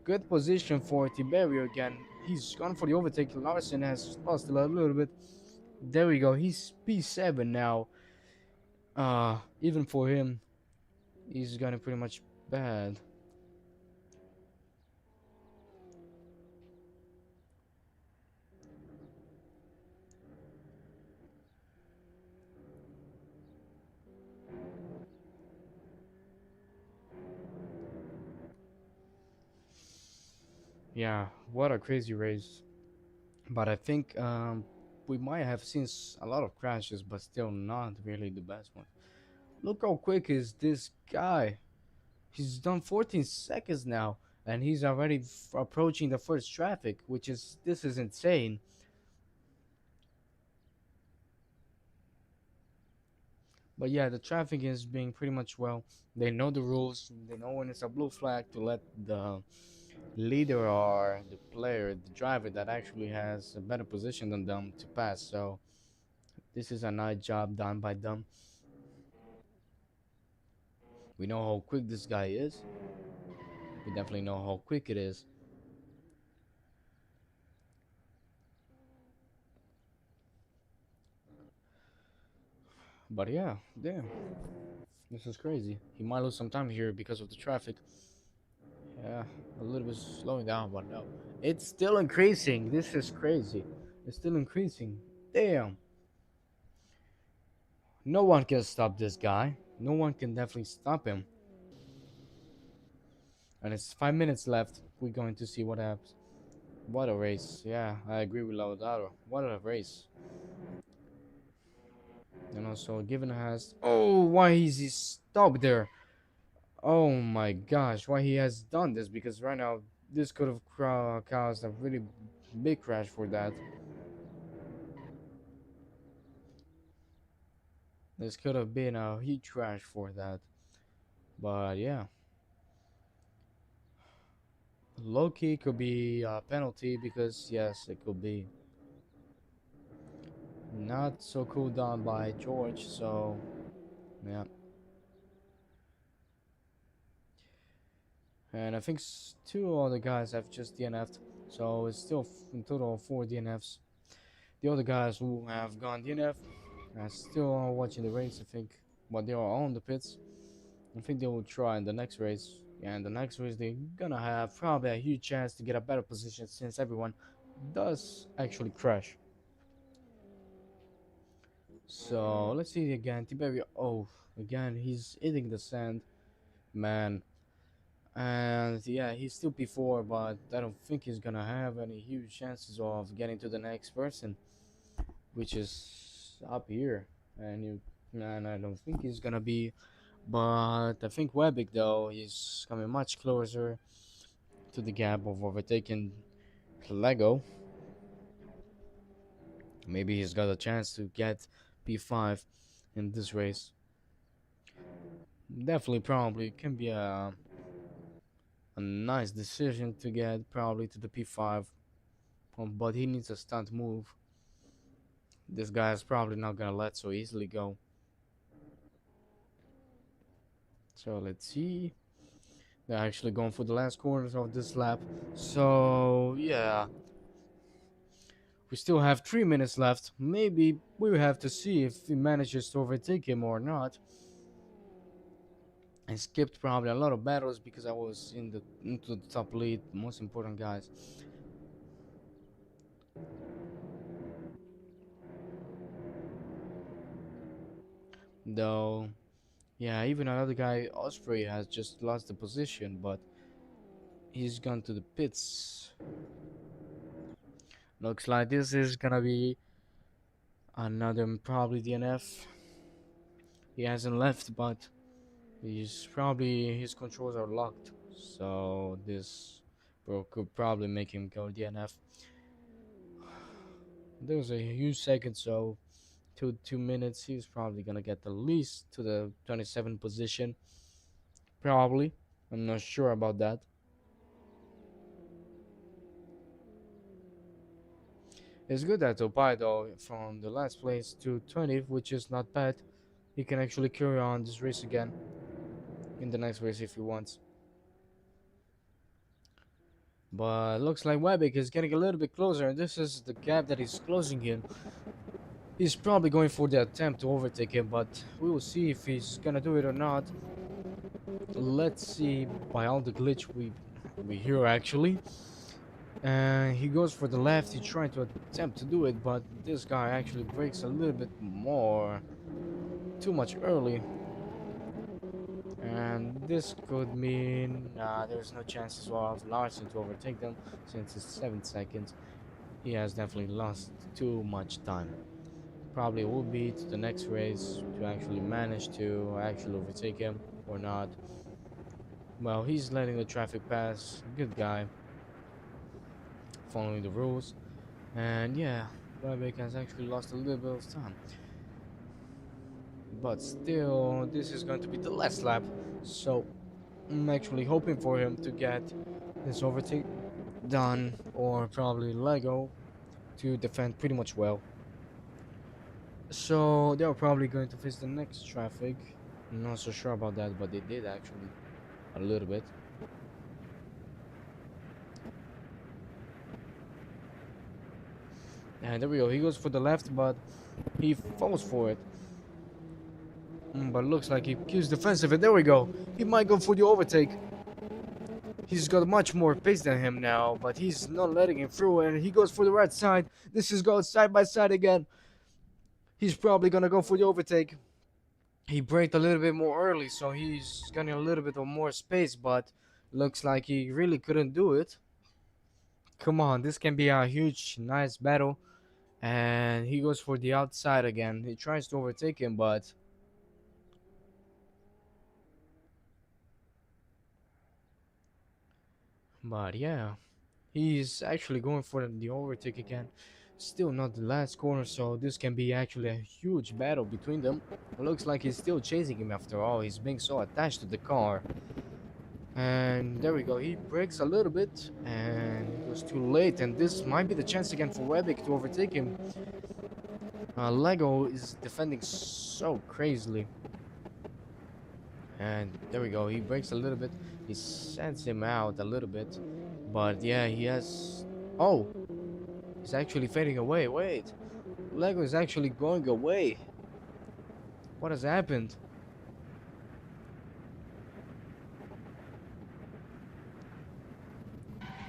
good position for Tiberio again. He's gone for the overtake. Larson has lost a little bit. There we go. He's P7 now. Even for him, he's gonna pretty much bad. Yeah, what a crazy race. But I think we might have seen a lot of crashes, but still not really the best one. Look how quick is this guy. He's done 14 seconds now, and he's already approaching the first traffic, which is this is insane. But yeah, the traffic is being pretty much well. They know the rules. They know when it's a blue flag to let the leader or the player, the driver that actually has a better position than them to pass. So this is a nice job done by them. We know how quick this guy is. We definitely know how quick it is. But yeah, damn. This is crazy. He might lose some time here because of the traffic. Yeah, a little bit slowing down, but no. It's still increasing. This is crazy. It's still increasing. Damn. No one can stop this guy. No one can definitely stop him. And it's 5 minutes left. We're going to see what happens. What a race. Yeah, I agree with Laudaro. What a race. And also, Given has. Oh, why is he stopped there? Oh my gosh, why he has done this? Because right now, this could have caused a really big crash for that. This could have been a huge crash for that. But yeah. Low-key could be a penalty because, yes, it could be. Not so cool done by George, so yeah. And I think two other guys have just DNF'd, so it's still in total 4 DNFs. The other guys who have gone DNF are still watching the race, I think. but they are on the pits. I think they will try in the next race. Yeah, in the next race, they're gonna have probably a huge chance to get a better position since everyone does actually crash. So let's see again. Tiberi. Oh, again, he's hitting the sand, man. And yeah, he's still P4, but I don't think he's gonna have any huge chances of getting to the next person, which is up here. And I don't think he's gonna be. But I think Webic though is coming much closer to the gap of overtaking Lego. Maybe he's got a chance to get P5 in this race. Definitely, probably can be a nice decision to get probably to the P5, but he needs a stunt move. This guy is probably not gonna let so easily go. So let's see. They're actually going for the last corners of this lap. So yeah, we still have 3 minutes left. Maybe we will have to see if he manages to overtake him or not. I skipped probably a lot of battles because I was into the top lead, most important guys. Though, yeah, even another guy, Osprey, has just lost the position, but he's gone to the pits. Looks like this is gonna be another probably DNF. He hasn't left, but he's probably his controls are locked, so this bro could probably make him go DNF. There's a huge second, so 2 minutes. He's probably gonna get the least to the 27 position. Probably, I'm not sure about that. It's good that Topai though from the last place to 20th, which is not bad. He can actually carry on this race again in the next race if he wants. But looks like Webic is getting a little bit closer, and this is the gap that he's closing in. He's probably going for the attempt to overtake him, but we will see if he's gonna do it or not. Let's see by all the glitch we hear actually. And he goes for the left. He's trying to attempt to do it, but this guy actually breaks a little bit more, too much early. And this could mean there's no chance as well of Larson to overtake them since it's 7 seconds. He has definitely lost too much time. Probably will be to the next race to actually manage to actually overtake him or not. Well, he's letting the traffic pass. Good guy. Following the rules. And yeah, Webic has actually lost a little bit of time. But still, this is going to be the last lap. So I'm actually hoping for him to get this overtake done, or probably Lego to defend pretty much well. So they're probably going to face the next traffic. I'm not so sure about that, but they did actually a little bit. And there we go. He goes for the left, but he falls for it. But looks like he keeps defensive, and there we go. He might go for the overtake. He's got much more pace than him now, but he's not letting him through, and he goes for the right side. This is going side by side again. He's probably gonna go for the overtake. He braked a little bit more early, so he's getting a little bit of more space, but looks like he really couldn't do it. Come on, this can be a huge, nice battle. And he goes for the outside again. He tries to overtake him, but yeah, he's actually going for the overtake again. Still not the last corner, so this can be actually a huge battle between them. It looks like he's still chasing him after all. He's being so attached to the car. And there we go. He brakes a little bit, and it was too late. And this might be the chance again for Webic to overtake him. Lego is defending so crazily. And there we go. He brakes a little bit. He sends him out a little bit. But yeah, he has... Oh! He's actually fading away. Wait. Lego is actually going away. What has happened?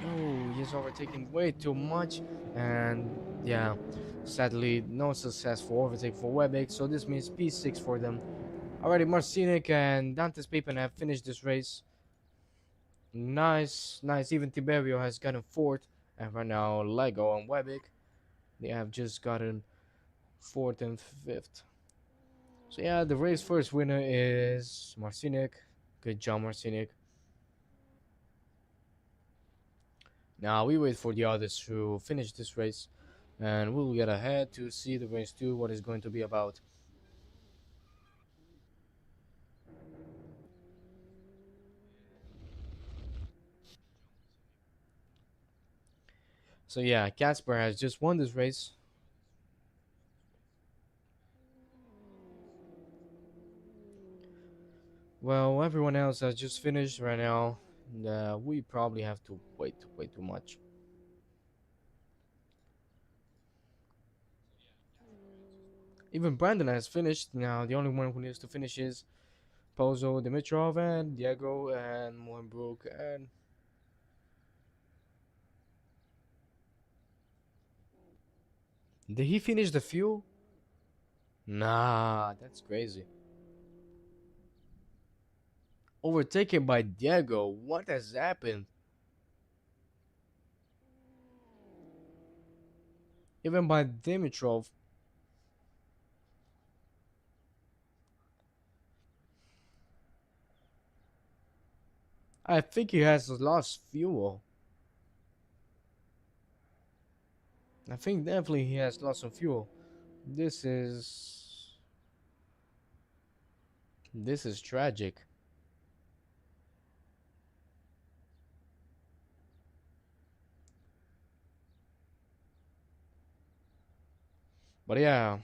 Oh, he's overtaking way too much, and yeah, sadly, no success for overtake for Webic, so this means P6 for them. Already, Marcinic and Dantes Pepin have finished this race. Nice, nice. Even Tiberio has gotten fourth, and right now Lego and Webic, they have just gotten fourth and fifth. So yeah, the race first winner is Marcinic. Good job, Marcinic. Now we wait for the others to finish this race, and we'll get ahead to see the race 2, what it's going to be about. So yeah, Casper has just won this race. Well, everyone else has just finished right now. And, we probably have to wait way too much. Even Brandon has finished. Now the only one who needs to finish is Pozo, Dimitrov, and Diego, and Mohenbrook. And did he finish the fuel? Nah, that's crazy. Overtaken by Diego. What has happened? Even by Dimitrov. I think he has lost fuel. I think definitely he has lost some fuel. This is this is tragic. But yeah,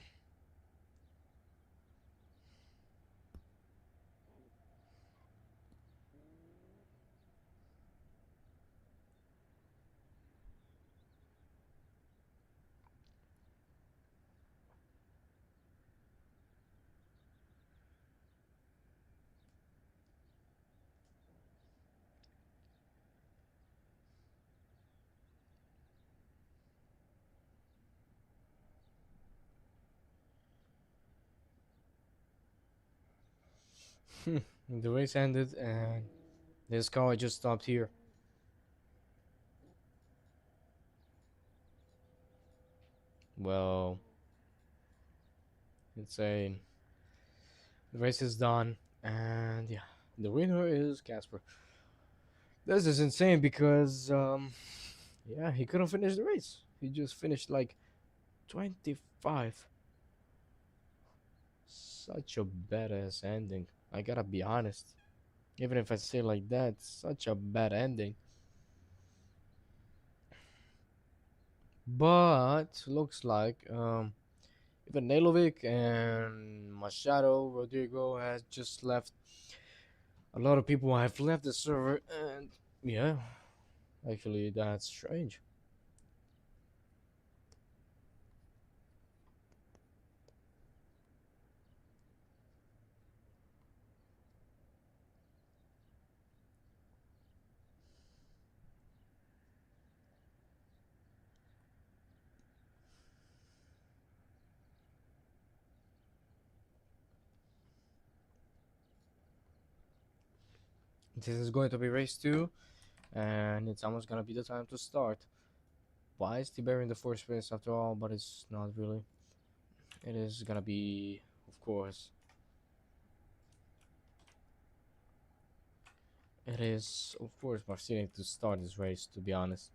the race ended and this car just stopped here. Well, insane. The race is done, and yeah, the winner is Casper. This is insane because yeah, he couldn't finish the race. He just finished like 25. Such a badass ending. I gotta be honest. Even if I say like that, such a bad ending. But looks like even Nailovic and Machado Rodrigo has just left. A lot of people have left the server, and yeah, actually that's strange. This is going to be race 2, and it's almost gonna be the time to start. Why is Tiberi in the first race after all? But it's not really. It is gonna be, of course, it is of course Marcinic to start this race. To be honest,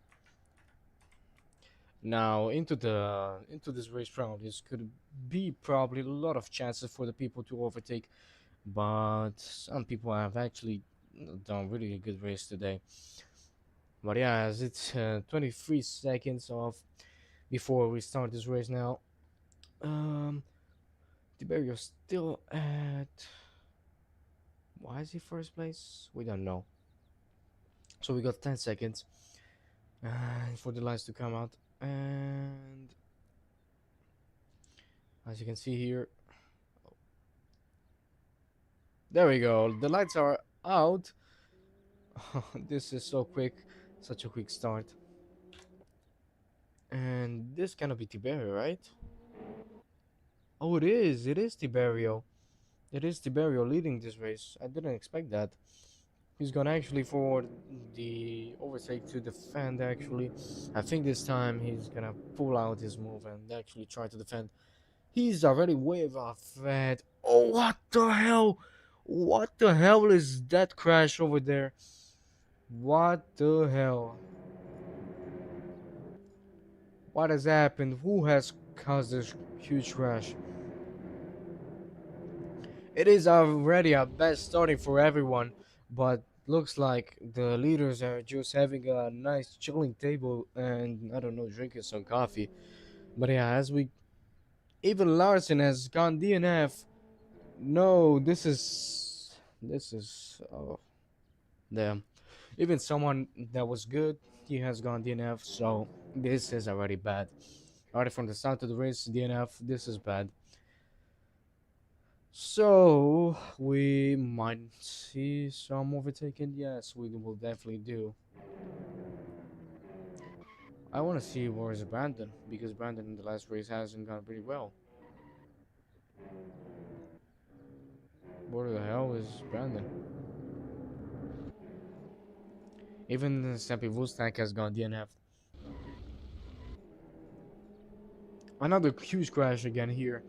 now into this race round, this could be probably a lot of chances for the people to overtake, but some people have actually done really a good race today. But yeah, as it's 23 seconds off before we start this race now. Um, Tiberio's still at. Why is he first place? We don't know. So we got 10 seconds for the lights to come out. And as you can see here, there we go. The lights are out. This is so quick. Such a quick start. And this cannot be Tiberio, right? Oh, it is. It is Tiberio. It is Tiberio leading this race. I didn't expect that. He's gonna actually for the overtake to defend. Actually, I think this time he's gonna pull out his move and actually try to defend. He's already way off that. Oh, what the hell? What the hell is that crash over there? What the hell? What has happened? Who has caused this huge crash? It is already a bad starting for everyone, but looks like the leaders are just having a nice chilling table and I don't know, drinking some coffee. But yeah, as we even Larson has gone DNF. No, this is oh damn. Even someone that was good, he has gone DNF. So this is already bad. Already from the start of the race, DNF. This is bad. So we might see some overtaking. Yes, we will definitely do. I want to see where is Brandon because Brandon in the last race hasn't gone pretty well. Where the hell is Brandon? Even Sampi Vustak has gone DNF. Another huge crash again here.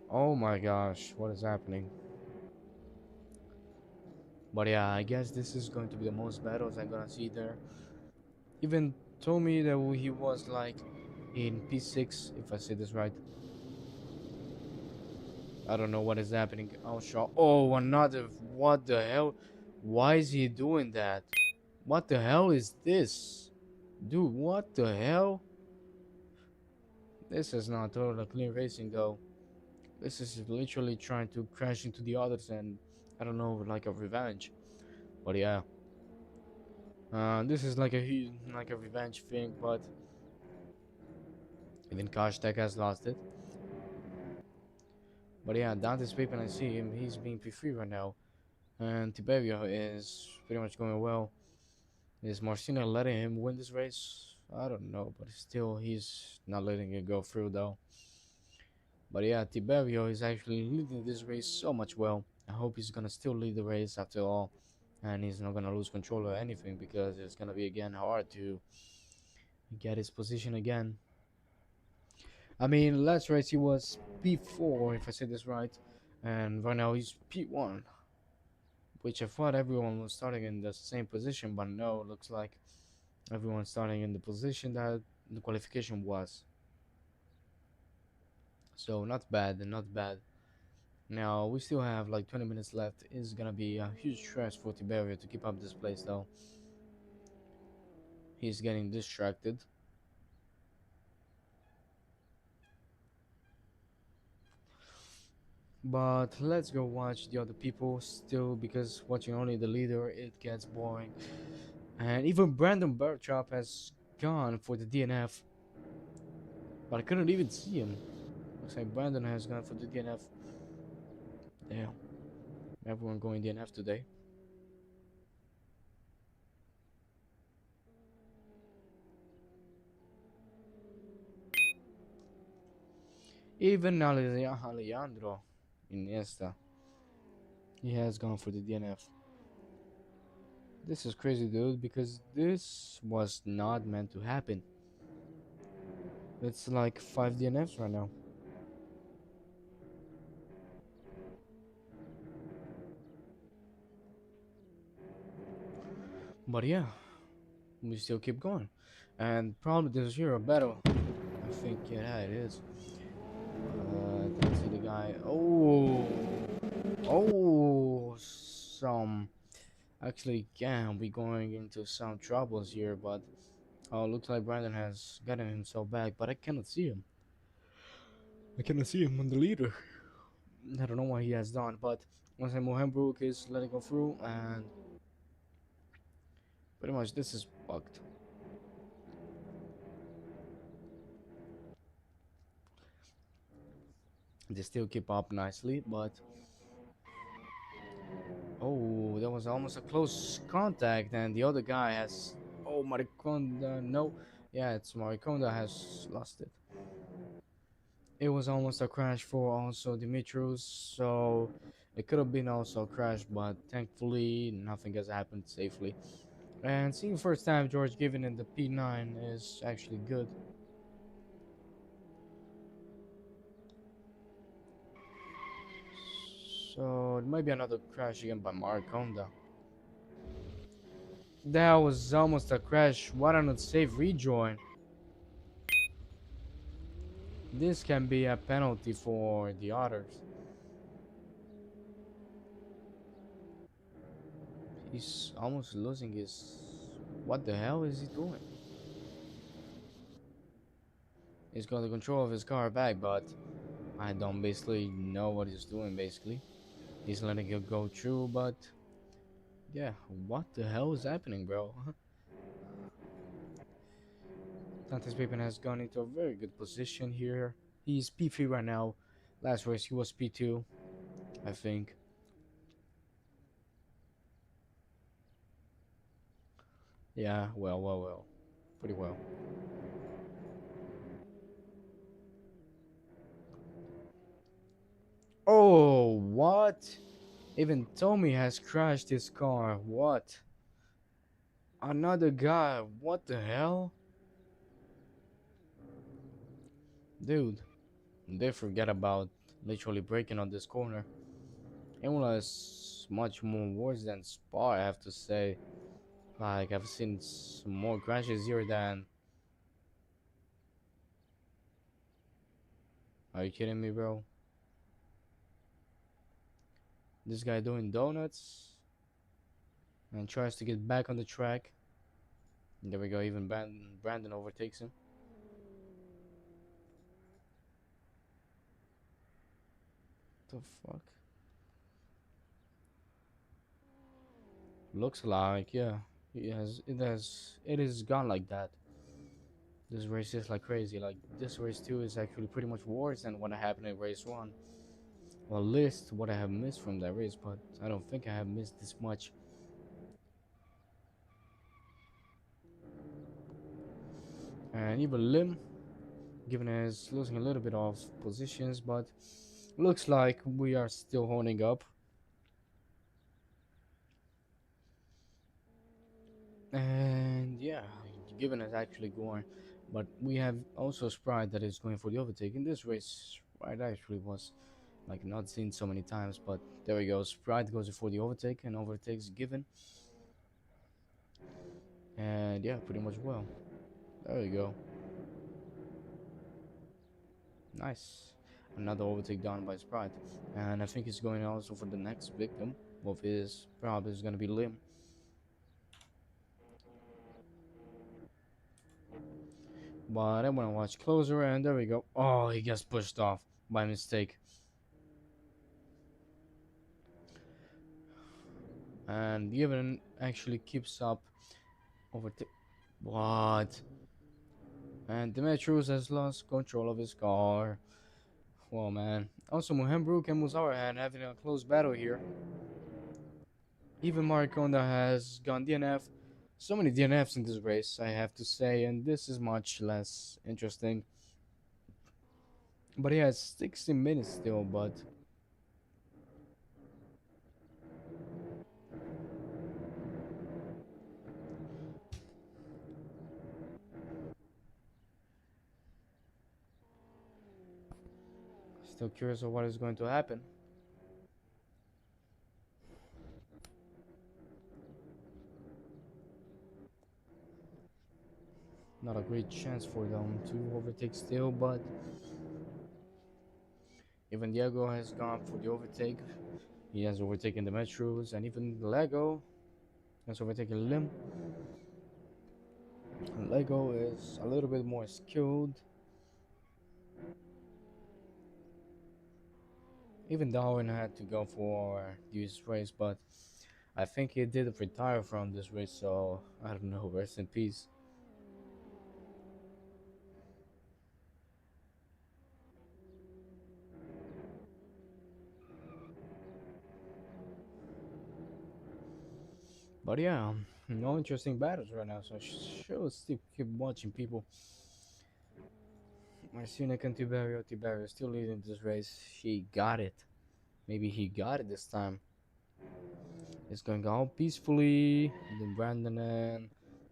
Oh my gosh, what is happening? But yeah, I guess this is going to be the most battles I'm gonna see there. Even told me that he was like in P6, if I say this right. I don't know what is happening. Oh, sure. Oh, another. What the hell? Why is he doing that? What the hell is this? Dude, what the hell? This is not total clean racing, though. This is literally trying to crash into the others and, I don't know, like a revenge. But yeah. This is like like a revenge thing, but even Kashtag has lost it. But yeah, Dante's Pippen, I see him. He's being P3 right now. And Tiberio is pretty much going well. Is Marcina letting him win this race? I don't know, but still, he's not letting it go through though. But yeah, Tiberio is actually leading this race so much well. I hope he's gonna still lead the race after all, and he's not gonna lose control or anything because it's gonna be again hard to get his position again. I mean, last race he was P4 if I say this right, and right now he's P1, which I thought everyone was starting in the same position, but no, looks like everyone's starting in the position that the qualification was. So not bad, not bad. Now we still have like 20 minutes left. It's gonna be a huge stress for Tiberio to keep up this place though. He's getting distracted. But let's go watch the other people still because watching only the leader it gets boring. And even Brandon Burchop has gone for the DNF. But I couldn't even see him. Looks like Brandon has gone for the DNF. Damn. Everyone going DNF today. Even Alejandro Iniesta, he has gone for the DNF. This is crazy, dude, because this was not meant to happen. It's like 5 DNFs right now. But yeah, we still keep going. And probably there's here a battle. I think, yeah, it is. I can see the guy. Oh, oh, some. Actually, yeah, we going into some troubles here, but looks like Brandon has gotten himself back, but I cannot see him. I cannot see him on the leader. I don't know what he has done, but once I Mohenbrook is letting go through, and pretty much this is bugged. They still keep up nicely, but oh, that was almost a close contact, and the other guy has. Oh, Mariconda, no. Yeah, it's Mariconda has lost it. It was almost a crash for also Dimitrios, so it could have been also a crash, but thankfully nothing has happened safely. And seeing first time George giving in the P9 is actually good. So it might be another crash again by Mariconda. That was almost a crash. What an unsafe rejoin. This can be a penalty for the others. He's almost losing his... What the hell is he doing? He's got the control of his car back, but I don't basically know what he's doing basically. He's letting it go through, but yeah, what the hell is happening, bro? Dante's Pippen has gone into a very good position here. He's P3 right now. Last race he was P2, I think. Yeah, well. Pretty well. Oh, what? Even Tommy has crashed his car. What? Another guy. What the hell? Dude, they forget about literally breaking on this corner. Imola is much more worse than Spa, I have to say. Like, I've seen some more crashes here than... Are you kidding me, bro? This guy doing donuts and tries to get back on the track. There we go, even Brandon overtakes him. The fuck? Looks like, yeah. It is gone like that. This race is like crazy. Like, this race 2 is actually pretty much worse than what happened in race 1. Well, list what I have missed from that race, but I don't think I have missed this much. And even Lim, given as losing a little bit of positions, but looks like we are still holding up. And yeah, given is actually going, but we have also Sprite that is going for the overtake in this race. Sprite actually was like not seen so many times, but there we go. Sprite goes for the overtake and overtakes given. And yeah, pretty much well. There we go. Nice. Another overtake done by Sprite. And I think he's going also for the next victim of his probably is gonna be Lim. But I wanna watch closer and there we go. Oh, he gets pushed off by mistake. And Given actually keeps up overtake. What? And Demetrius has lost control of his car. Well, man. Also, Mohembrook and Muzarahan having a close battle here. Even Mariconda has gone DNF. So many DNFs in this race, I have to say, and this is much less interesting. But he has 60 minutes still, but... Still curious of what is going to happen. Not a great chance for them to overtake still, but... Even Diego has gone for the overtake. He has overtaken the Metros, and even Lego has overtaken Lim. And Lego is a little bit more skilled. Even Darwin had to go for this race, but I think he did retire from this race, so I don't know, rest in peace. But yeah, No interesting battles right now, so I should still keep watching people. Marcinek and Tiberio. Tiberio still leading this race. He got it. Maybe he got it this time. It's going all peacefully. Then Brandon and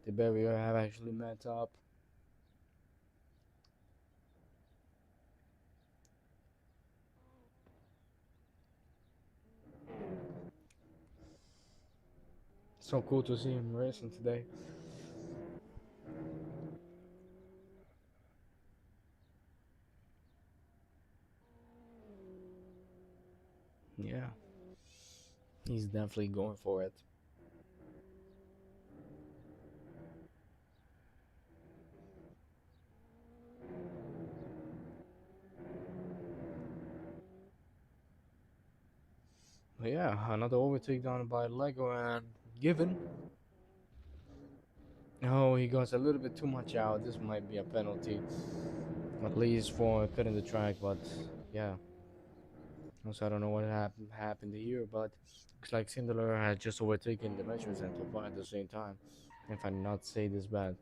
Tiberio have actually met up. So cool to see him racing today. Yeah, he's definitely going for it. But yeah, another overtake done by Lego and Given. Oh, he goes a little bit too much out. This might be a penalty, at least for cutting the track. But yeah, also I don't know what happened here, but looks like Cinderella had just overtaken the measures and top five at the same time. If I not say this bad.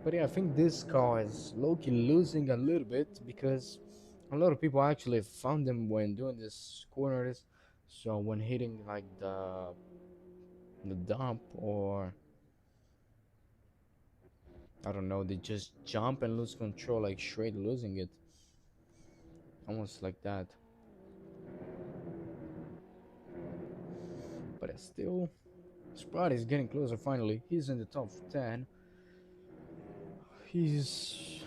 But yeah, I think this car is low-key losing a little bit because a lot of people actually found them when doing this corners. So when hitting like the dump, or I don't know, they just jump and lose control, like straight losing it, almost like that. But it's still, Sprite is getting closer. Finally, he's in the top 10. He's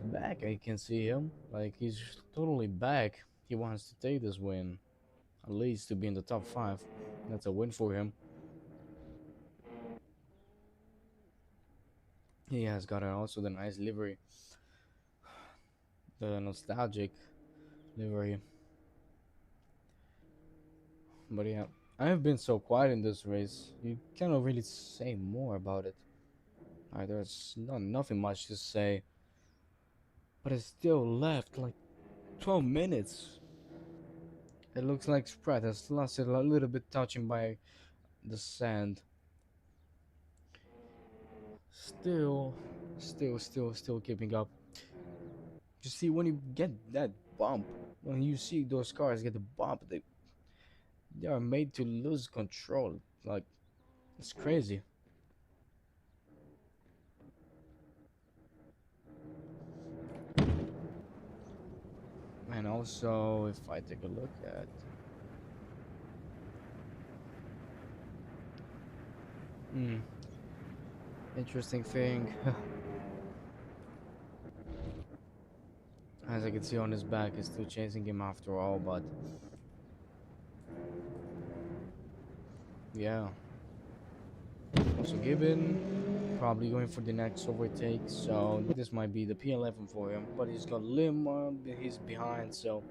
back. I can see him. Like he's totally back. He wants to take this win, at least to be in the top 5. That's a win for him. He has got also the nice livery, the nostalgic livery. But yeah, I have been so quiet in this race. You cannot really say more about it. There's nothing much to say. But it's still left like 12 minutes. It looks like Sprite has lost it a little bit, touching by the sand. Still, still keeping up. You see, when you get that bump, when you see those cars get the bump, they are made to lose control. Like, it's crazy. And also, if I take a look at, hmm, interesting thing, as I can see on his back, is still chasing him after all. But yeah, also given probably going for the next overtake, so this might be the P11 for him. But he's got Lim, he's behind, so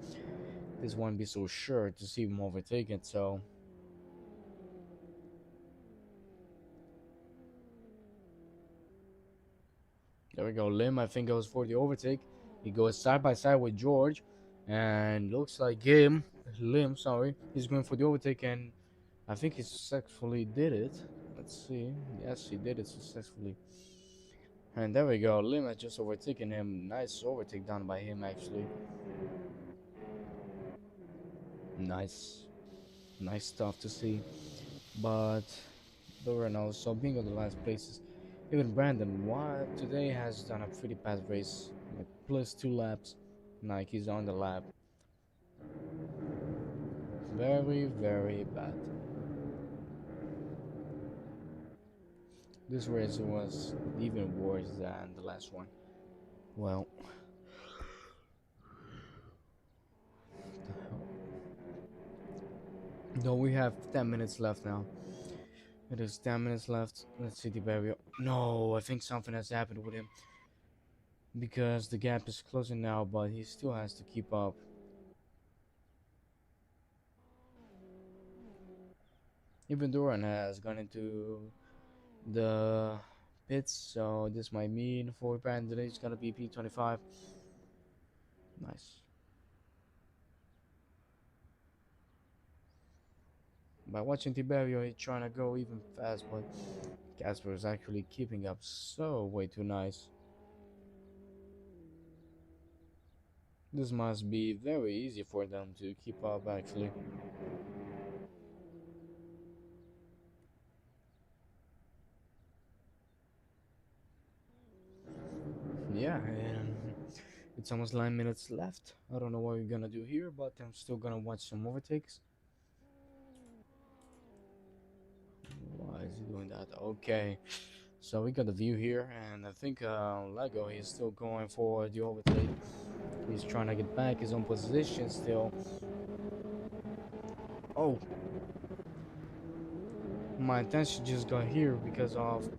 this won't be so sure to see him overtaken. So there we go. Lim, I think, goes for the overtake. He goes side by side with George, and looks like Lim, sorry, he's going for the overtake, and I think he successfully did it. Let's see. Yes, he did it successfully. And there we go. Lim has just overtaken him. Nice overtake done by him, actually. Nice. Nice stuff to see. But Doran also being on the last places. Even Brandon, what today has done a pretty bad race. Like plus 2 laps. Like he's on the lap. Very bad. This race was even worse than the last one. Well, though we have 10 minutes left now. It is 10 minutes left. Let's see the barrier. No, I think something has happened with him. Because the gap is closing now, but he still has to keep up. Even Duran has gone into the pits, so this might mean for Brandon it's gonna be P25. Nice. By watching Tiberio, he's trying to go even fast, but Casper is actually keeping up so way too nice. This must be very easy for them to keep up actually. Yeah, and it's almost 9 minutes left. I don't know what we're gonna do here, but I'm still gonna watch some overtakes. Why is he doing that? Okay, so we got the view here, and I think Lego is still going for the overtake. He's trying to get back his own position still. Oh, my attention just got here because of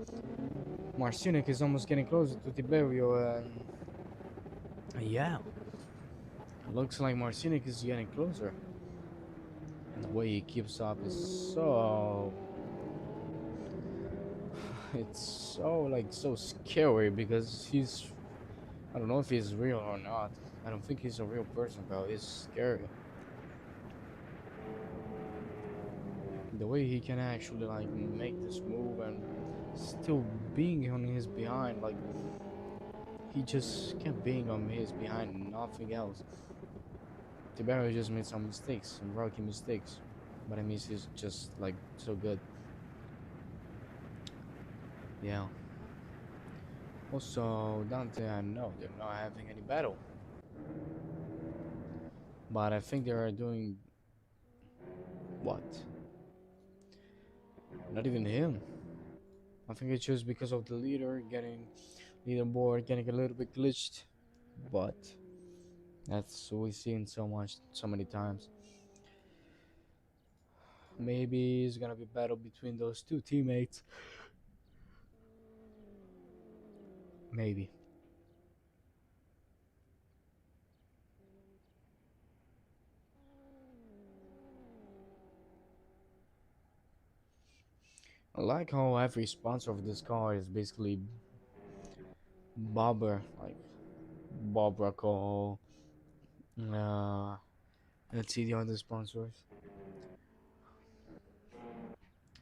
Marcinic is almost getting closer to Tiberio, and yeah, looks like Marcinic is getting closer. And the way he keeps up is so it's so like so scary because he's I don't know if he's real or not. I don't think he's a real person, bro. It's scary. The way he can actually like make this move and still being on his behind, like he just kept being on his behind and nothing else. Tiberio just made some mistakes, some rookie mistakes. But I mean he's just like so good. Yeah. Also, Dante, I know they're not having any battle. But I think they are doing what? Not even him. I think it's just because of the leaderboard getting a little bit glitched. But that's what we've seen so many times. Maybe it's gonna be battle between those two teammates. Maybe. I like how every sponsor of this car is basically Bobber, like Bob Rocco. Uh, let's see the other sponsors.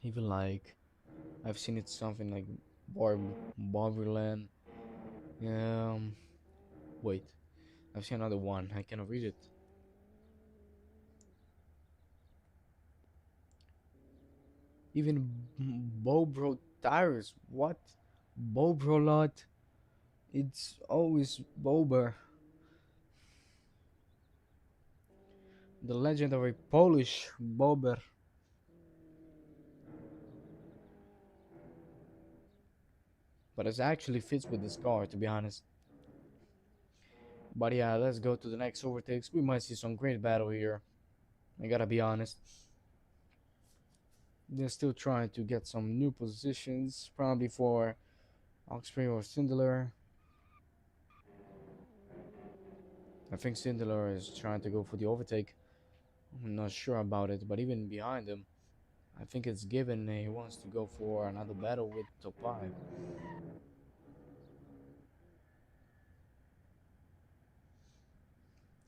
Even like I've seen it something like Barb Barberland. Um, wait, I've seen another one. I cannot read it. Even Bobro tires. What? Bobro lot. It's always Bober, the legendary Polish Bober. But it actually fits with this car, to be honest. But yeah, let's go to the next overtakes. We might see some great battle here. I gotta be honest. They're still trying to get some new positions, probably for Oxprey or Sindler. I think Sindler is trying to go for the overtake. I'm not sure about it, but even behind him, I think it's given he wants to go for another battle with top 5.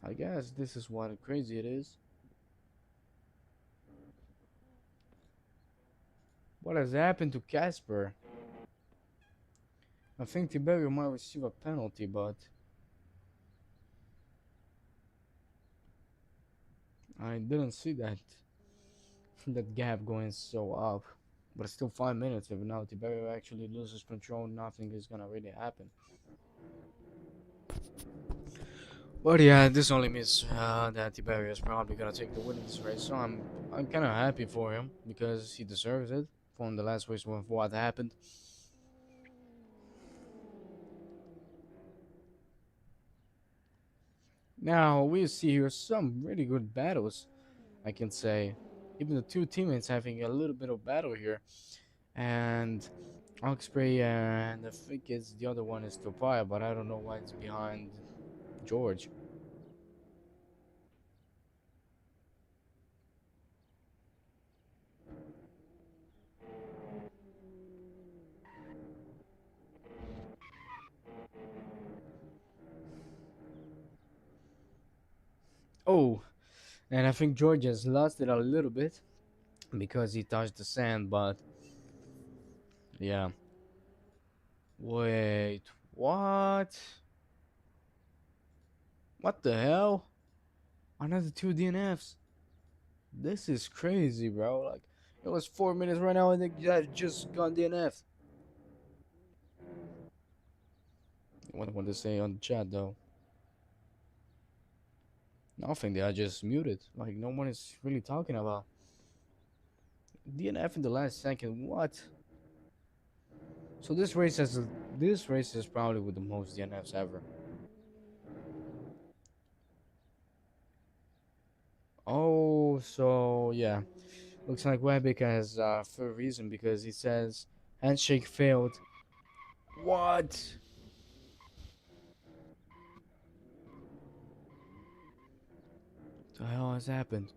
I guess this is what crazy it is. What has happened to Casper? I think Tiberio might receive a penalty, but I didn't see that gap going so up. But it's still 5 minutes. If now Tiberio actually loses control, nothing is gonna really happen. But yeah, this only means that Tiberio is probably gonna take the win in this race. So I'm kind of happy for him because he deserves it from the last race with what happened. Now we see here some really good battles, I can say. Even the two teammates having a little bit of battle here, and Oxprey and I think it's the other one is Topaya, but I don't know why it's behind George. Oh, and I think George has lost it a little bit. because he touched the sand. But yeah, wait, what? What the hell? Another two DNFs. This is crazy, bro. Like, it was 4 minutes right now, and they just gone DNF. What they say on the chat though? Nothing. They are just muted. Like no one is really talking about DNF in the last second. What? So this race is probably with the most DNFs ever. Oh, so yeah. Looks like Webic has for a reason because he says handshake failed. What? The hell has happened?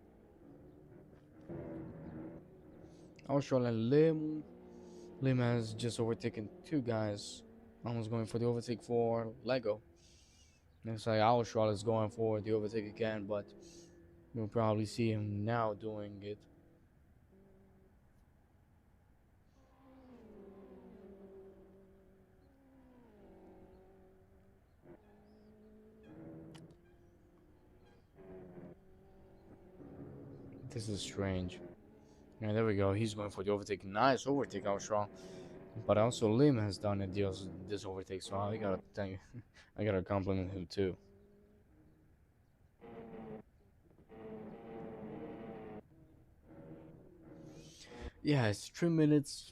Armstrong and Lim has just overtaken two guys. Almost going for the overtake for Lego. Looks like Armstrong is going for the overtake again, but we'll probably see him now doing it. This is strange. Yeah, there we go. He's going for the overtake. Nice overtake, Armstrong. But also Lim has done it this overtake, so I gotta thank I gotta compliment him too. Yeah, it's 3 minutes,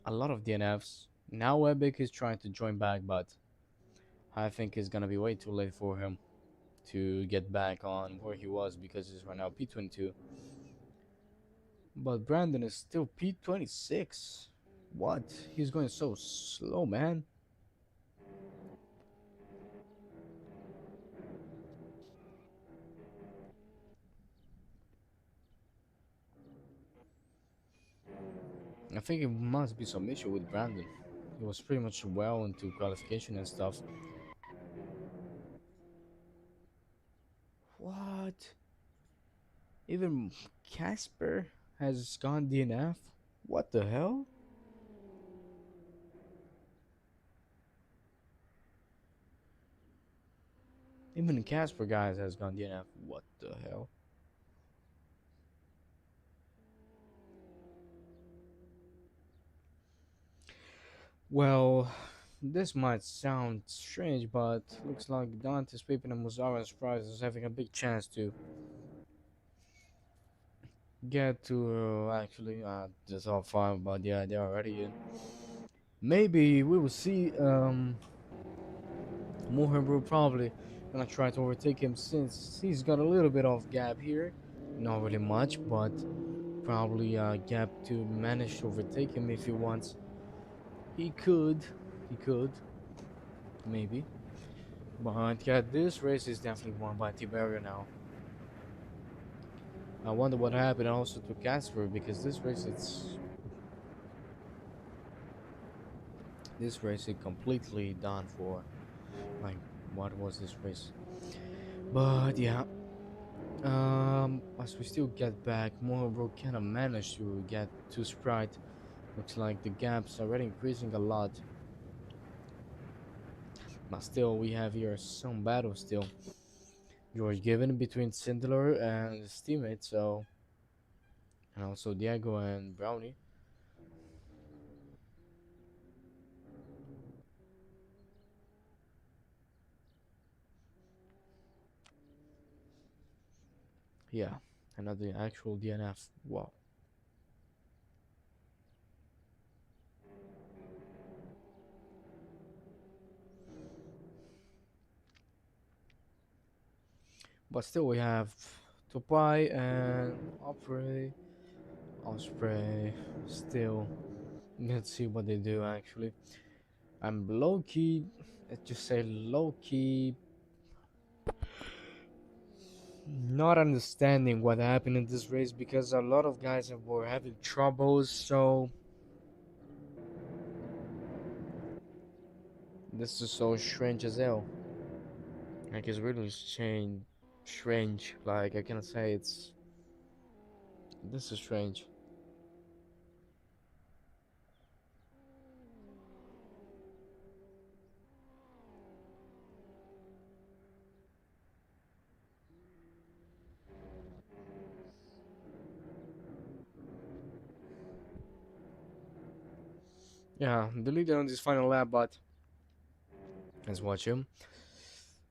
a lot of DNFs. Now Epic is trying to join back, but I think it's gonna be way too late for him to get back on where he was because he's right now P22. But Brandon is still P26. What? He's going so slow, man. I think it must be some issue with Brandon. He was pretty much well into qualification and stuff. What? Even Casper has gone DNF? What the hell? Even Casper guys has gone DNF. What the hell? Well, this might sound strange, but looks like Dante's Pippin and Muzara's prize is having a big chance to get to actually this all fine, but yeah, they're already in. Maybe we will see Moham will probably gonna try to overtake him since he's got a little bit of gap here. Not really much, but probably a gap to manage to overtake him if he wants. He could. He could. Maybe. But yeah, this race is definitely won by Tiberio now. I wonder what happened also to Casper because this race is completely done for. Like, what was this race? But yeah, as we still get back, Mohawk kind of managed to get to Sprite. Looks like the gaps are already increasing a lot. But still, we have here some battle still. George given between Sindler and his teammates, so and also Diego and Brownie. Yeah, another actual DNF. Wow. But still, we have Topai and Osprey. Still, let's see what they do actually. I'm low key, let's just say low key, not understanding what happened in this race because a lot of guys were having troubles. So this is so strange as hell. Like it's really strange. Like I cannot say it's. This is strange. Yeah, the leader on this final lap, but let's watch him.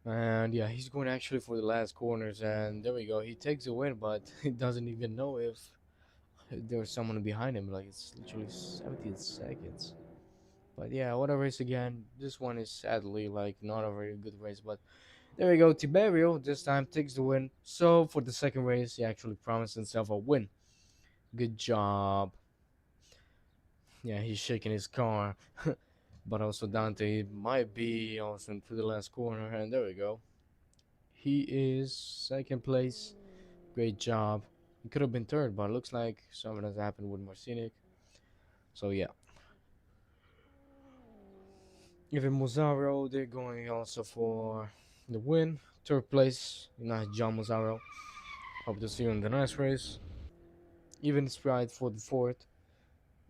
And yeah, he's going actually for the last corners, and there we go. He takes the win, but he doesn't even know if there's someone behind him. Like it's literally 17 seconds. But yeah, what a race again. This one is sadly like not a very good race, but there we go. Tiberio this time takes the win. So for the second race, he actually promised himself a win. Good job. Yeah, he's shaking his car. But also Dante might be also into the last corner, and there we go. He is second place. Great job. He could have been third, but it looks like something has happened with Marcinic. So yeah. Even Mozaro, they're going also for the win. Third place. Nice job, Mozaro. Hope to see you in the next race. Even Sprite for the fourth.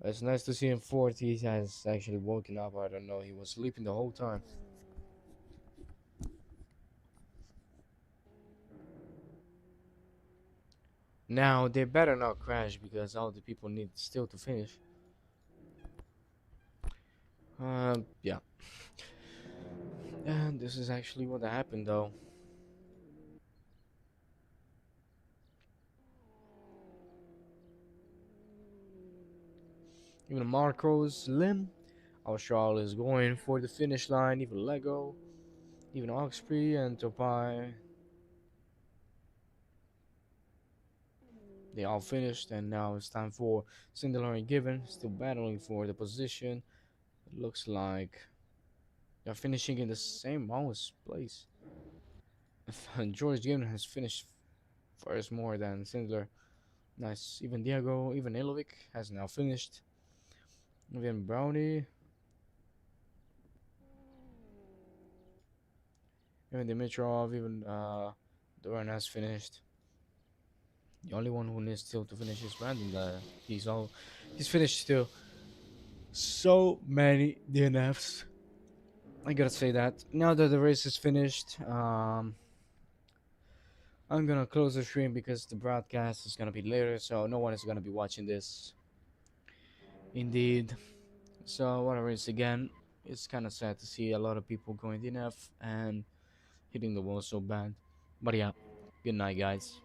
It's nice to see him fourth. He has actually woken up. I don't know. He was sleeping the whole time. Now they better not crash because all the people need still to finish. Yeah. And this is actually what happened though. Even Marcos, Lim, Austral is going for the finish line. Even Lego, even Oxprey and Topai, they all finished. And now it's time for Sindelar and Given, still battling for the position. It looks like they're finishing in the same lowest place. George Given has finished first more than Sindler. Nice. Even Diego, even Ilovic has now finished. Even Brownie, even Dimitrov, even Duran has finished. The only one who needs still to finish is Brandon. He's finished still. So many DNFs. I gotta say that. Now that the race is finished, I'm gonna close the stream because the broadcast is gonna be later, so no one is gonna be watching this. Indeed. So what a race again. It's kind of sad to see a lot of people going DNF and hitting the wall so bad. But yeah, good night, guys.